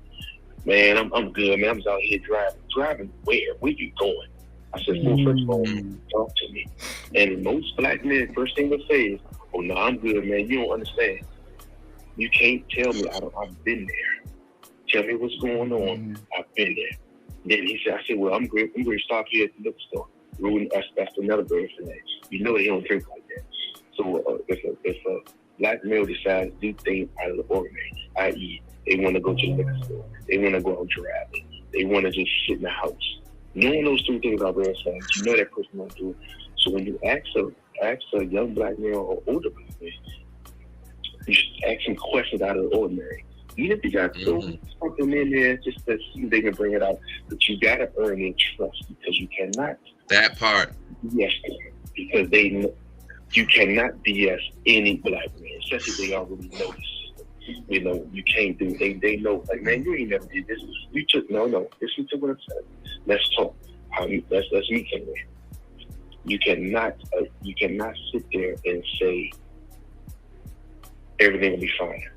Speaker 8: Man, I'm good, man. I'm just out here driving. Driving where? Where you going? I said, Ford, first of all, talk to me. And most black men, first thing they say is, oh, no, I'm good, man. You don't understand. You can't tell me I've been there. Tell me what's going on. I've been there. Then I said, well, I'm going to stop here at the liquor store. That's another bird for that. They don't drink like that. So if a black male decides to do things out of the ordinary, i.e., they want to go to the liquor store, they want to go out driving, they want to just sit in the house. Knowing those 3 things are red flags, that person won't do it. So when you ask a young black male or older black man, you should ask him questions out of the ordinary. Even if you got something in there, just to see if they can bring it out. But you got to earn their trust because you cannot.
Speaker 4: That part.
Speaker 8: Yes, because you cannot BS any black man, especially if they already know this. You can't do. They know. Like, man, you ain't never did this. You took no. Listen to what I'm saying. Let's talk. Let's meet somewhere. You cannot sit there and say everything will be fine.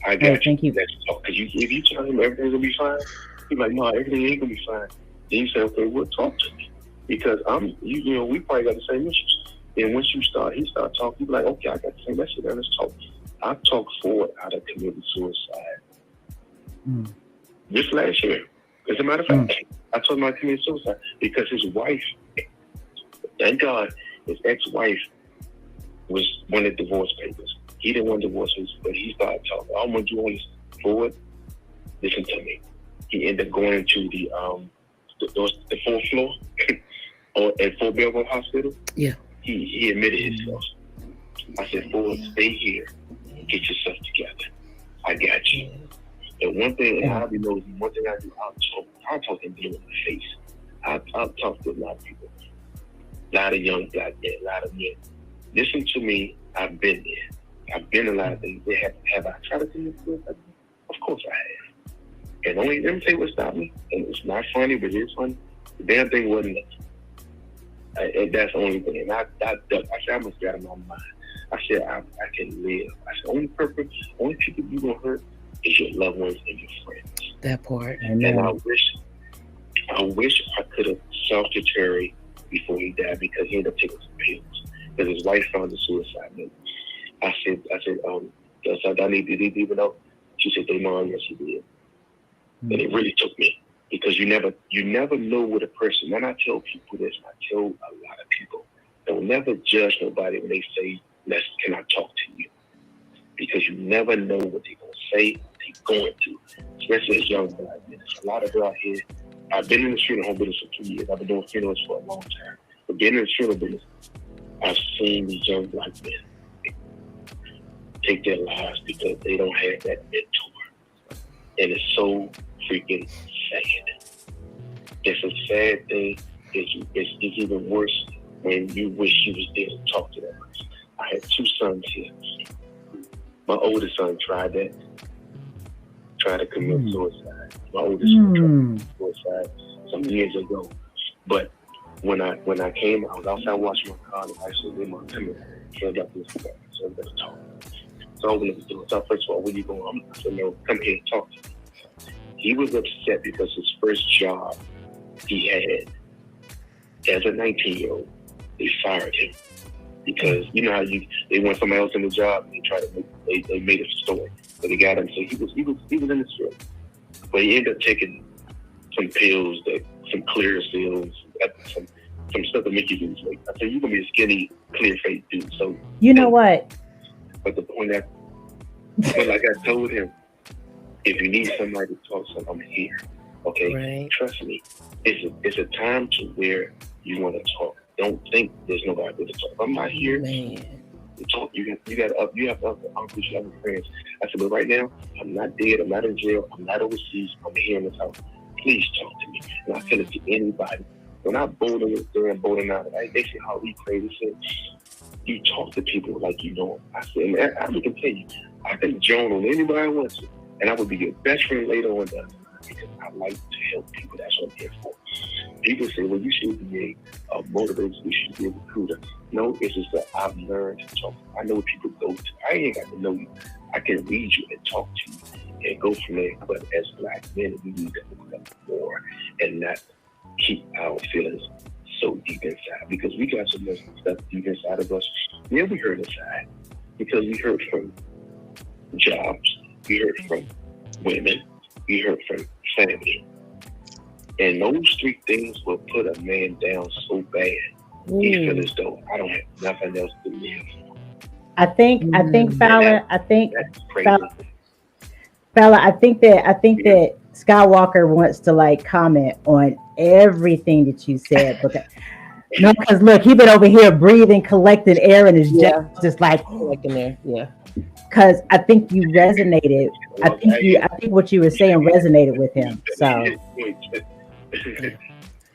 Speaker 8: I got you. Let's talk. Because if you tell him everything's gonna be fine, he's like, no, everything ain't gonna be fine. Then you say, okay, well, talk to me. Because we probably got the same issues. And once he start talking, you be like, okay, I got the same issue, then let's talk. I talked Ford out of committing suicide. Just last year. As a matter of fact, I told him I committed suicide because his wife, thank God, his ex-wife wanted divorce papers. He didn't want divorces, but he started talking. I want you on this Ford. Listen to me. He ended up going into the 4th floor at Fort Belvoir Hospital. Yeah. He admitted himself. I said, Ford, stay here. Get yourself together. I got you. And one thing, and Harvey knows, one thing I do, I'll talk to him in the face. I'll talk to a lot of people. A lot of young black men, a lot of men. Listen to me. I've been there. I've been a lot of things. Have I tried to do this? Of course I have. And let me tell you what stopped me. And it's not funny, but it is funny. The damn thing wasn't nothing. That's the only thing. And I said, I must get out of my mind. I said, I can live. I said, only people you're going to hurt is your loved ones and your friends.
Speaker 6: That part.
Speaker 8: And I wish I could have talked to Terry before he died because he ended up taking some pills. Because his wife found a suicide note. I said, That's I need to even know. She said, they mom, yes, she did. And it really took me because you never know what a person, and I tell people this, I tell a lot of people, don't never judge nobody when they say, can I talk to you? Because you never know what they're going to say, what they're going to, especially as young black men. There's a lot of people out here. I've been in the funeral home business for 2 years. I've been doing funerals for a long time. But being in the funeral business, I've seen these young black men take their lives because they don't have that mentor. And it's so freaking sad. It's a sad thing. It's even worse when you wish you was there to talk to that person. I had 2 sons here. My oldest son tried to commit suicide. My oldest son tried to commit suicide some years ago. But when I came, I was outside washing my car, and I said, "Hey, Mom, come here. So I got this guy. So I'm gonna talk." So I opened up the door. So first of all, where you going? I said, "No, come here and talk to me." He was upset because his first job he had as a 19-year-old, they fired him. Because you know how they want somebody else in the job and they try to they made a story. So they got him. So he was in the street. But he ended up taking some pills, some clear pills, some stuff that make you lose weight. I said, you're gonna be a skinny, clear faced dude. So
Speaker 2: you know what?
Speaker 8: But the point but like I told him, if you need somebody to talk to, I'm here. Okay? Right. Trust me. It's a time to where you want to talk. Don't think there's nobody to talk. I'm not here to talk. You have other uncles, you have friends. I said, but right now, I'm not dead. I'm not in jail. I'm not overseas. I'm here in this house. Please talk to me. And I tell it to anybody. When I bowling there and bowling out, they say how we crazy. They say, you talk to people like you know them. I said, man, I can tell you, I can join on anybody I want to. And I would be your best friend later on down the line because I like to help people. That's what I'm here for. People say, well, you should be a motivator, you should be a recruiter. No, it's just that I've learned to talk. I know what people go to. I ain't got to know you. I can read you and talk to you and go from there. But as black men, we need to open up more and not keep our feelings so deep inside because we got so much stuff deep inside of us. Yeah, we hurt inside because we hurt from jobs, we hurt from women, we hurt from family. And those 3 things will put a man down so bad. He feels as though I don't have nothing else to live.
Speaker 2: I think Fowler, Fowler, I think that Skywalker wants to like comment on everything that you said because look, he been over here breathing, collecting air in his chest, just like
Speaker 6: collecting air. Yeah.
Speaker 2: Because I think you resonated. I think what you were saying resonated with him. So.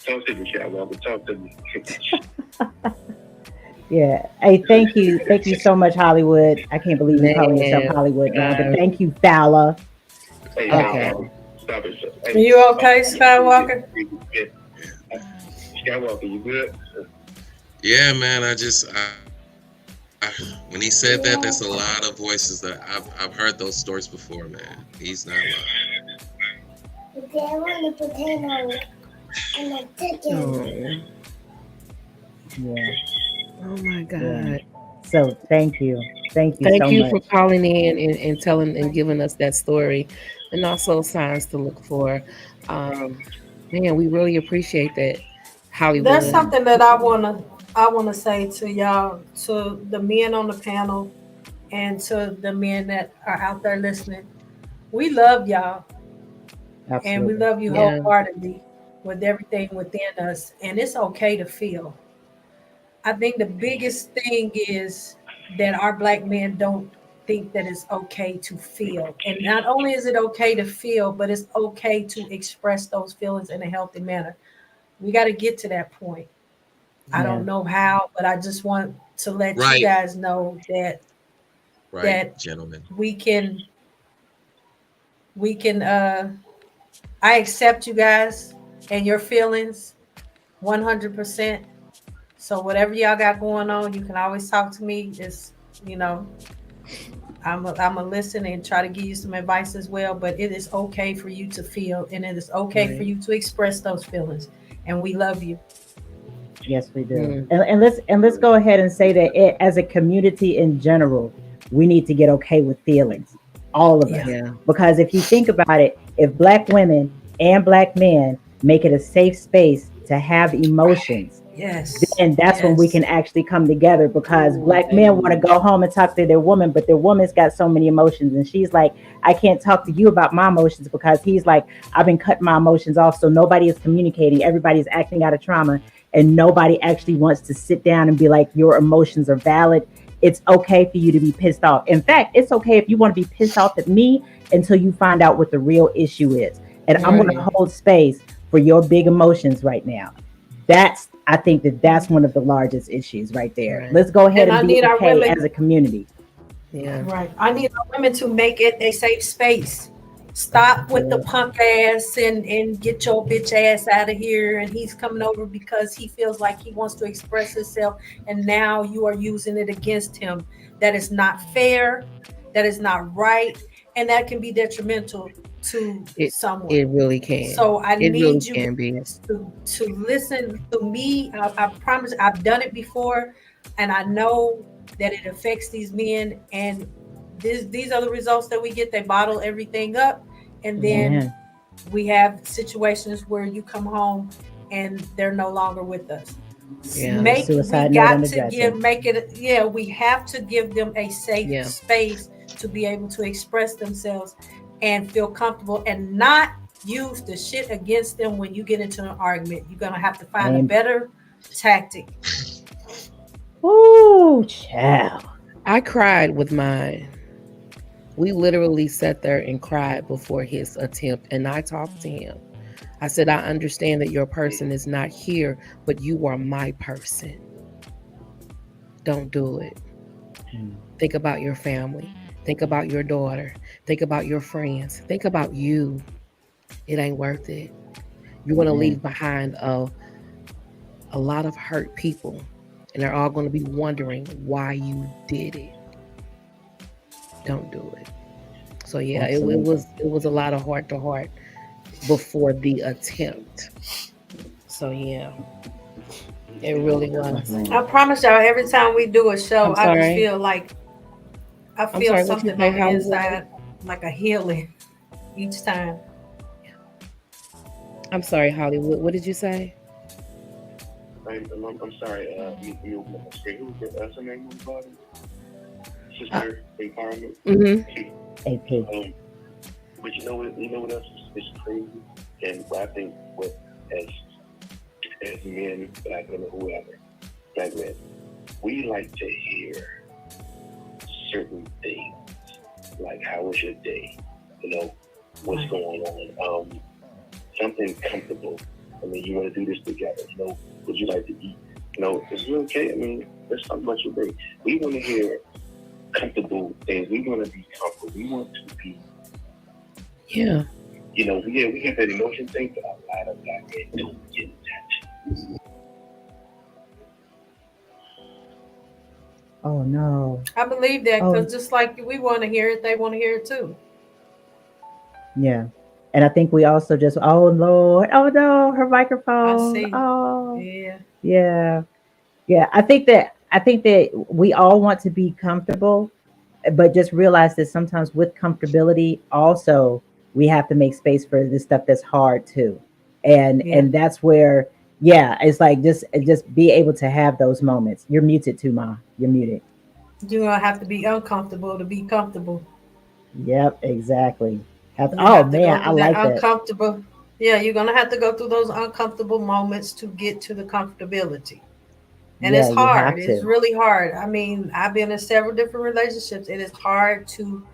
Speaker 8: Talk to me, Skywalker. Talk to me.
Speaker 2: Yeah. Hey, thank you so much, Hollywood. I can't believe you're calling yourself Hollywood now, but thank you, Fowler.
Speaker 8: Hey,
Speaker 2: okay.
Speaker 8: Stop it.
Speaker 3: Are you okay, Skywalker?
Speaker 8: Skywalker, you good?
Speaker 4: Yeah, man. I when he said that, there's a lot of voices that I've heard those stories before, man. He's not lying.
Speaker 9: I want a potato and a chicken.
Speaker 2: Yeah.
Speaker 6: Oh my God.
Speaker 2: Yeah. So thank you so much
Speaker 6: for calling in and telling and giving us that story, and also signs to look for. Man, we really appreciate that, Hollywood.
Speaker 3: That's something that I wanna say to y'all, to the men on the panel, and to the men that are out there listening. We love y'all. Absolutely. And we love you wholeheartedly with everything within us. And it's okay to feel. I think the biggest thing is that our black men don't think that it's okay to feel. And not only is it okay to feel, but it's okay to express those feelings in a healthy manner. We got to get to that point. I don't know how, but I just want to let you guys know that
Speaker 4: gentlemen,
Speaker 3: we can I accept you guys and your feelings 100%. So whatever y'all got going on, you can always talk to me. Just, I'm a listen and try to give you some advice as well. But it is okay for you to feel, and it is okay for you to express those feelings. And we love you.
Speaker 2: Yes, we do. And let's go ahead and say that as a community in general, we need to get okay with feelings, all of us.
Speaker 6: Yeah.
Speaker 2: Because if you think about it, if Black women and Black men make it a safe space to have emotions,
Speaker 3: Yes.
Speaker 2: then that's when we can actually come together, because
Speaker 6: Ooh,
Speaker 2: Black men want to go home and talk to their woman, but their woman's got so many emotions, and she's like, I can't talk to you about my emotions, because he's like, I've been cutting my emotions off. So nobody is communicating, everybody's acting out of trauma, and nobody actually wants to sit down and be like, your emotions are valid. It's okay for you to be pissed off. In fact, it's okay if you want to be pissed off at me until you find out what the real issue is. And I'm going to hold space for your big emotions right now. I think that's one of the largest issues right there.
Speaker 6: Right.
Speaker 2: Let's go ahead
Speaker 3: And I
Speaker 2: and be
Speaker 3: need our
Speaker 2: okay
Speaker 3: women,
Speaker 2: as a community.
Speaker 6: Yeah.
Speaker 3: right? I need our women to make it a safe space. Stop with the punk ass and get your bitch ass out of here. And he's coming over because he feels like he wants to express himself, and now you are using it against him. That is not fair. That is not right, and that can be detrimental to someone.
Speaker 6: It really can.
Speaker 3: So I
Speaker 6: It
Speaker 3: need
Speaker 6: really
Speaker 3: you
Speaker 6: can be.
Speaker 3: to listen to me. I promise I've done it before, and I know that it affects these men. And these are the results that we get. They bottle everything up, and then we have situations where you come home and they're no longer with us.
Speaker 6: Yeah.
Speaker 3: We
Speaker 2: Suicide note
Speaker 3: got
Speaker 2: on the
Speaker 3: to
Speaker 2: dresser.
Speaker 3: we have to give them a safe space to be able to express themselves and feel comfortable, and not use the shit against them when you get into an argument. You're gonna have to find a better tactic.
Speaker 2: Ooh, child.
Speaker 6: I cried with mine. We literally sat there and cried before his attempt, and I talked to him. I said, I understand that your person is not here, but you are my person. Don't do it. Think about your family. Think about your daughter. Think about your friends. Think about you. It ain't worth it. You're going to leave behind a lot of hurt people, and they're all going to be wondering why you did it. Don't do it. So yeah, it was a lot of heart to heart before the attempt. So yeah, it really was.
Speaker 3: I promise y'all, every time we do a show, I just feel like something on the inside, like a healing each time.
Speaker 6: I'm sorry, Hollywood. What did you say?
Speaker 8: I'm sorry. You what's her name? Sister Empowerment.
Speaker 2: AP.
Speaker 8: But you know what else is crazy, and what I think as men, Black women, whoever, Black men, we like to hear certain things, like how was your day? What's going on? Something comfortable. I mean, you want to do this together. Would you like to eat? Is it okay? I mean, let's talk about your day. We want to hear comfortable things. We want to be comfortable. We want to be.
Speaker 6: Yeah.
Speaker 8: We have that emotion thing, but a lot of Black men don't get that.
Speaker 2: Oh no.
Speaker 3: I believe that, because just like we want to hear it, they want to hear it too.
Speaker 2: Yeah. And I think we also just, oh Lord, oh no, her microphone.
Speaker 3: I see.
Speaker 2: Oh
Speaker 3: yeah.
Speaker 2: I think that we all want to be comfortable, but just realize that sometimes with comfortability also we have to make space for the stuff that's hard too. And that's where it's like just be able to have those moments. You're muted too, Ma. You're muted.
Speaker 3: You're gonna have to be uncomfortable to be comfortable.
Speaker 2: Yep, exactly. I like that.
Speaker 3: Uncomfortable. Yeah, you're gonna have to go through those uncomfortable moments to get to the comfortability. And it's hard. It's really hard. I mean, I've been in several different relationships. It is hard to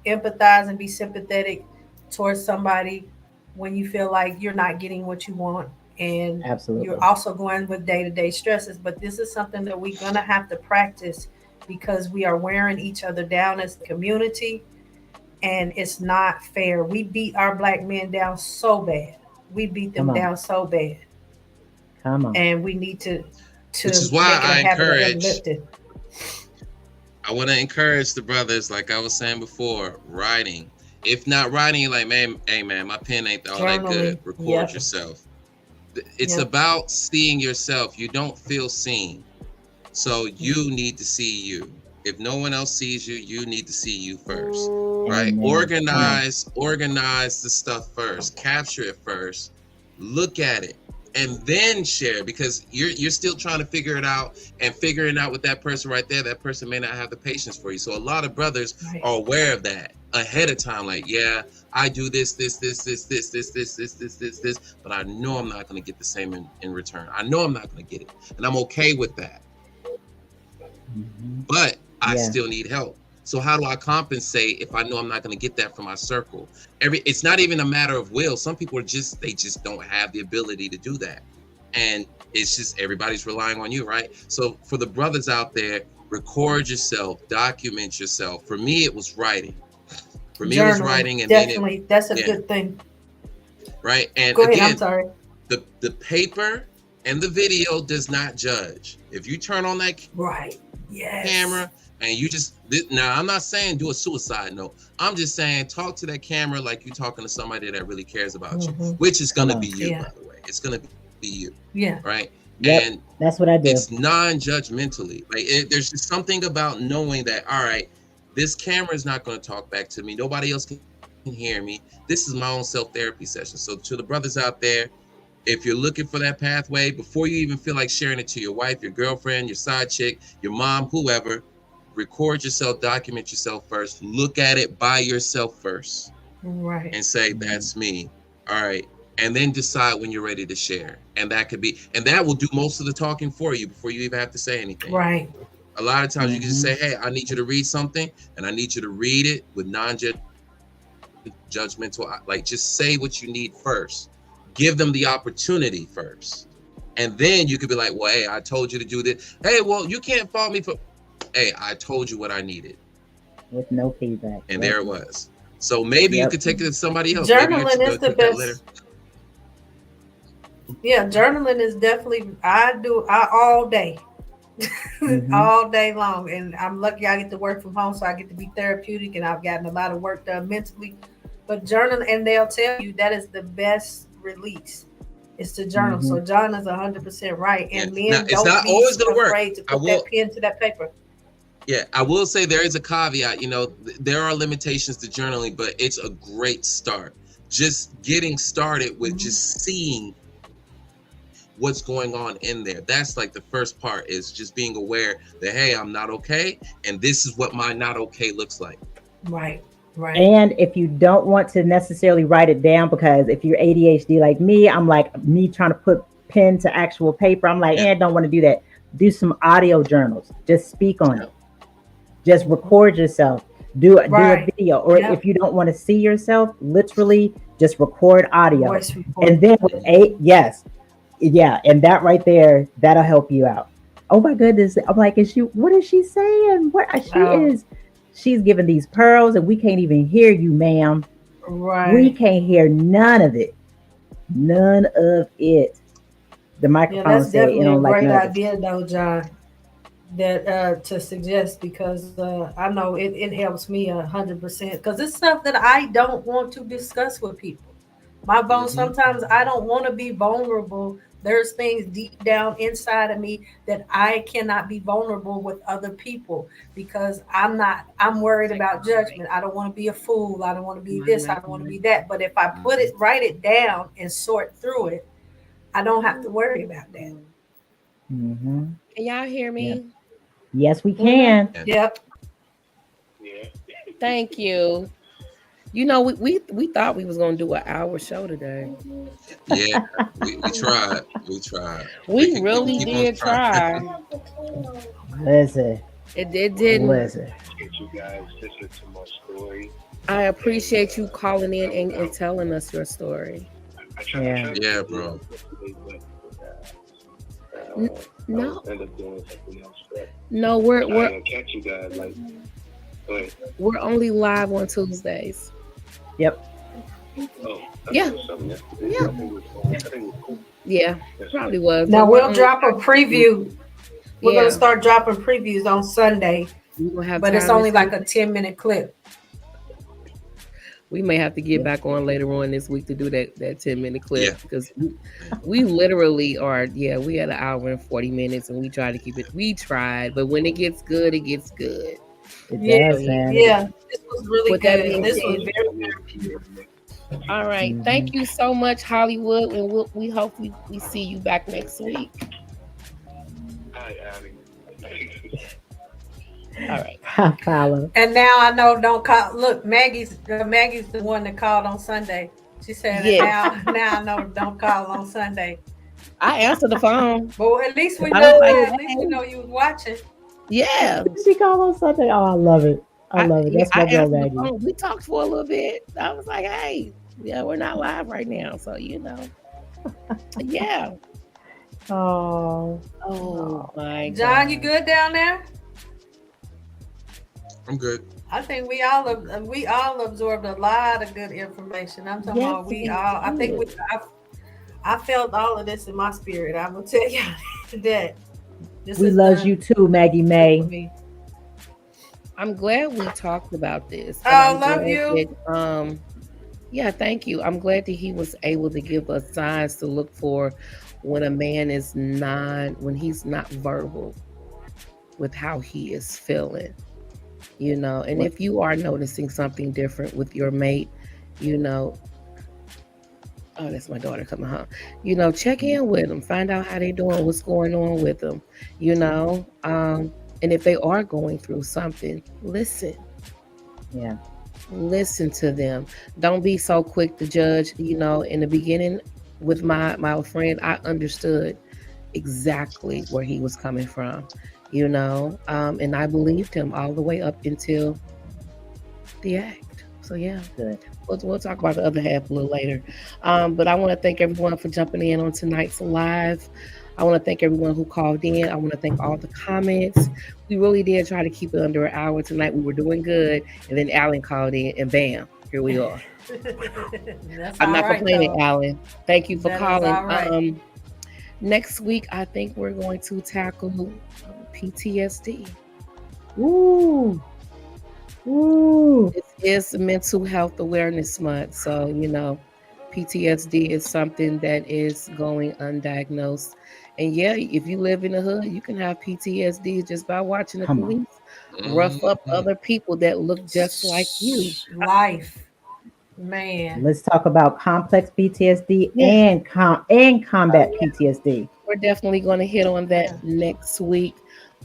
Speaker 3: empathize and be sympathetic towards somebody when you feel like you're not getting what you want, and you're also going with day-to-day stresses. But this is something that we're gonna have to practice, because we are wearing each other down as a community, and it's not fair. We beat our Black men down so bad. We beat them down so bad.
Speaker 2: Come on.
Speaker 3: And we need to
Speaker 4: which is why I want to encourage the brothers, like I was saying before, writing. If not writing, you're like, man, hey man, my pen ain't all that good. Record yourself. It's about seeing yourself. You don't feel seen. So you need to see you. if no one else sees you, you need to see you first, right?
Speaker 2: Amen.
Speaker 4: Organize the stuff first, capture it first, look at it, and then share, because you're still trying to figure it out, and figuring out with that person right there, that person may not have the patience for you. So a lot of brothers are aware of that ahead of time, like, yeah, I do this, but I know I'm not going to get the same in return. I know I'm not going to get it, and I'm okay with that. But I still need help. So how do I compensate if I know I'm not going to get that from my circle? It's not even a matter of will. Some people they just don't have the ability to do that. And it's just everybody's relying on you, right? So for the brothers out there, record yourself, document yourself. For me, it was writing. For me, it was writing, and
Speaker 3: definitely that's a good thing.
Speaker 4: Right. And
Speaker 3: go ahead,
Speaker 4: again,
Speaker 3: I'm sorry.
Speaker 4: The paper and the video does not judge. If you turn on that camera and you just, now I'm not saying do a suicide note. I'm just saying talk to that camera like you're talking to somebody that really cares about you, which is going to be you, by the way. It's going to be you. Yeah. Right.
Speaker 2: Yep,
Speaker 4: and
Speaker 2: that's what I do.
Speaker 4: It's non-judgmentally. Like there's just something about knowing that, all right, this camera is not going to talk back to me. Nobody else can hear me. This is my own self-therapy session. So to the brothers out there, if you're looking for that pathway, before you even feel like sharing it to your wife, your girlfriend, your side chick, your mom, whoever, record yourself, document yourself first, look at it by yourself first.
Speaker 3: Right.
Speaker 4: And say, that's me. All right. And then decide when you're ready to share. And that will do most of the talking for you before you even have to say anything.
Speaker 3: Right.
Speaker 4: A lot of times you can just say, hey, I need you to read something, and I need you to read it with non-judgmental, like just say what you need first. Give them the opportunity first. And then you could be like, well, hey, I told you to do this. Hey, well, you can't fault me for, hey, I told you what I needed.
Speaker 2: With no feedback.
Speaker 4: And there it was. So maybe you could take it to somebody else.
Speaker 3: Journaling is the best. Yeah, journaling is definitely, I all day. All day long. And I'm lucky I get to work from home, so I get to be therapeutic, and I've gotten a lot of work done mentally. But journaling, and they'll tell you that is the best release. It's to journal. So John is 100% right. And men don't be always afraid to put that pen to that paper.
Speaker 4: Yeah, I will say there is a caveat. There are limitations to journaling, but it's a great start. Just getting started with just seeing what's going on in there. That's like the first part, is just being aware that, hey, I'm not okay, and this is what my not okay looks like.
Speaker 3: Right. Right.
Speaker 2: And if you don't want to necessarily write it down, because if you're ADHD like me, I'm like me trying to put pen to actual paper. I'm like, I don't want to do that. Do some audio journals. Just speak on it. Just record yourself. Do a video. Or if you don't want to see yourself, literally just record audio. And then with and that right there, that'll help you out. Oh my goodness. I'm like, what is she saying? She's giving these pearls, and we can't even hear you, ma'am.
Speaker 3: Right.
Speaker 2: We can't hear none of it. None of it. The microphone
Speaker 3: that's definitely a great idea, though, John. That to suggest, because I know it helps me 100%. Because it's stuff that I don't want to discuss with people. My bones. Sometimes I don't want to be vulnerable. There's things deep down inside of me that I cannot be vulnerable with other people, because I'm worried about judgment. I don't want to be a fool. I don't want to be this. I don't want to be that. But if I write it down and sort through it, I don't have to worry about that.
Speaker 6: Can y'all hear me?
Speaker 2: Yeah. Yes, we can.
Speaker 3: Yep.
Speaker 8: Yeah.
Speaker 6: Thank you. We thought we was gonna do an hour show today.
Speaker 4: Yeah, we tried. We tried.
Speaker 6: We really did try.
Speaker 2: Listen.
Speaker 6: It didn't.
Speaker 2: Listen.
Speaker 8: You guys listen to my story.
Speaker 6: I appreciate you calling in and telling us your story.
Speaker 4: Yeah, bro.
Speaker 6: No.
Speaker 8: End up doing something else,
Speaker 6: no, we're
Speaker 8: gonna catch you guys
Speaker 6: we're only live on Tuesdays.
Speaker 2: Yep.
Speaker 6: Yeah. Yeah, probably was.
Speaker 3: Now we'll drop a preview. We're gonna start dropping previews on Sunday, but it's only like a 10-minute clip.
Speaker 6: We may have to get back on later on this week to do that 10-minute clip
Speaker 4: Yeah.
Speaker 6: because we literally are. Yeah, we had an hour and 40 minutes, and we try to keep it. We tried, but when it gets good, it gets good.
Speaker 2: It
Speaker 3: Yeah,
Speaker 2: does, man.
Speaker 3: yeah. This was really
Speaker 6: With that
Speaker 3: good.
Speaker 6: being
Speaker 3: This was
Speaker 6: said,
Speaker 3: very, very
Speaker 6: all right. Thank you so much, Hollywood, and we hope we see you back next week.
Speaker 8: Hi, Abby.
Speaker 6: All right.
Speaker 2: Follow.
Speaker 3: And now I know don't call. Look, Maggie's the one that called on Sunday. She said,
Speaker 6: Yeah.
Speaker 3: now I know don't call on Sunday.
Speaker 6: I answered the phone.
Speaker 3: But at least we
Speaker 6: I
Speaker 3: know.
Speaker 6: was like,
Speaker 3: At least we know you was watching.
Speaker 6: Yeah.
Speaker 2: She called on Sunday. Oh, I love it. I love it. That's
Speaker 6: I
Speaker 2: my girl,
Speaker 6: answered the
Speaker 2: Maggie.
Speaker 6: phone. We talked for a little bit. I was like, hey, yeah, we're not live right now. So, yeah.
Speaker 2: Oh
Speaker 6: My God.
Speaker 3: John, you good down there?
Speaker 4: I'm good.
Speaker 3: I think we all absorbed a lot of good information. I'm talking about we all. I think I felt all of this in my spirit. I will tell you that.
Speaker 2: We love you too, Maggie May.
Speaker 6: I'm glad we talked about this.
Speaker 3: Oh, love you.
Speaker 6: Yeah, thank you. I'm glad that he was able to give us signs to look for when a man is when he's not verbal with how he is feeling, and if you are noticing something different with your mate, oh, that's my daughter coming home, check in with them, find out how they doing, what's going on with them, and if they are going through something, listen.
Speaker 2: Yeah.
Speaker 6: Listen to them. Don't be so quick to judge. In the beginning with my friend, I understood exactly where he was coming from, and I believed him all the way up until the act. So yeah,
Speaker 2: good.
Speaker 6: We'll talk about the other half a little later. But I want to thank everyone for jumping in on tonight's live. I want to thank everyone who called in. I want to thank all the comments. We really did try to keep it under an hour tonight. We were doing good. And then Alan called in and bam, here we are. I'm not complaining, Alan. Thank you for calling. Next week, I think we're going to tackle PTSD.
Speaker 2: Ooh.
Speaker 6: This is Mental Health Awareness Month. So, PTSD is something that is going undiagnosed. And yeah, if you live in the hood, you can have PTSD just by watching the police rough up other people that look just like you.
Speaker 3: Life, man.
Speaker 2: Let's talk about complex PTSD and combat PTSD.
Speaker 6: We're definitely going to hit on that next week.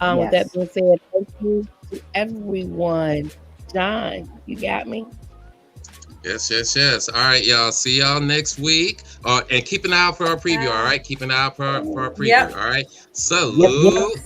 Speaker 6: With that being said, thank you to everyone. John, you got me?
Speaker 4: Yes. All right, y'all. See y'all next week. And keep an eye out for our preview, all right? Keep an eye out for our preview, all right? Salute.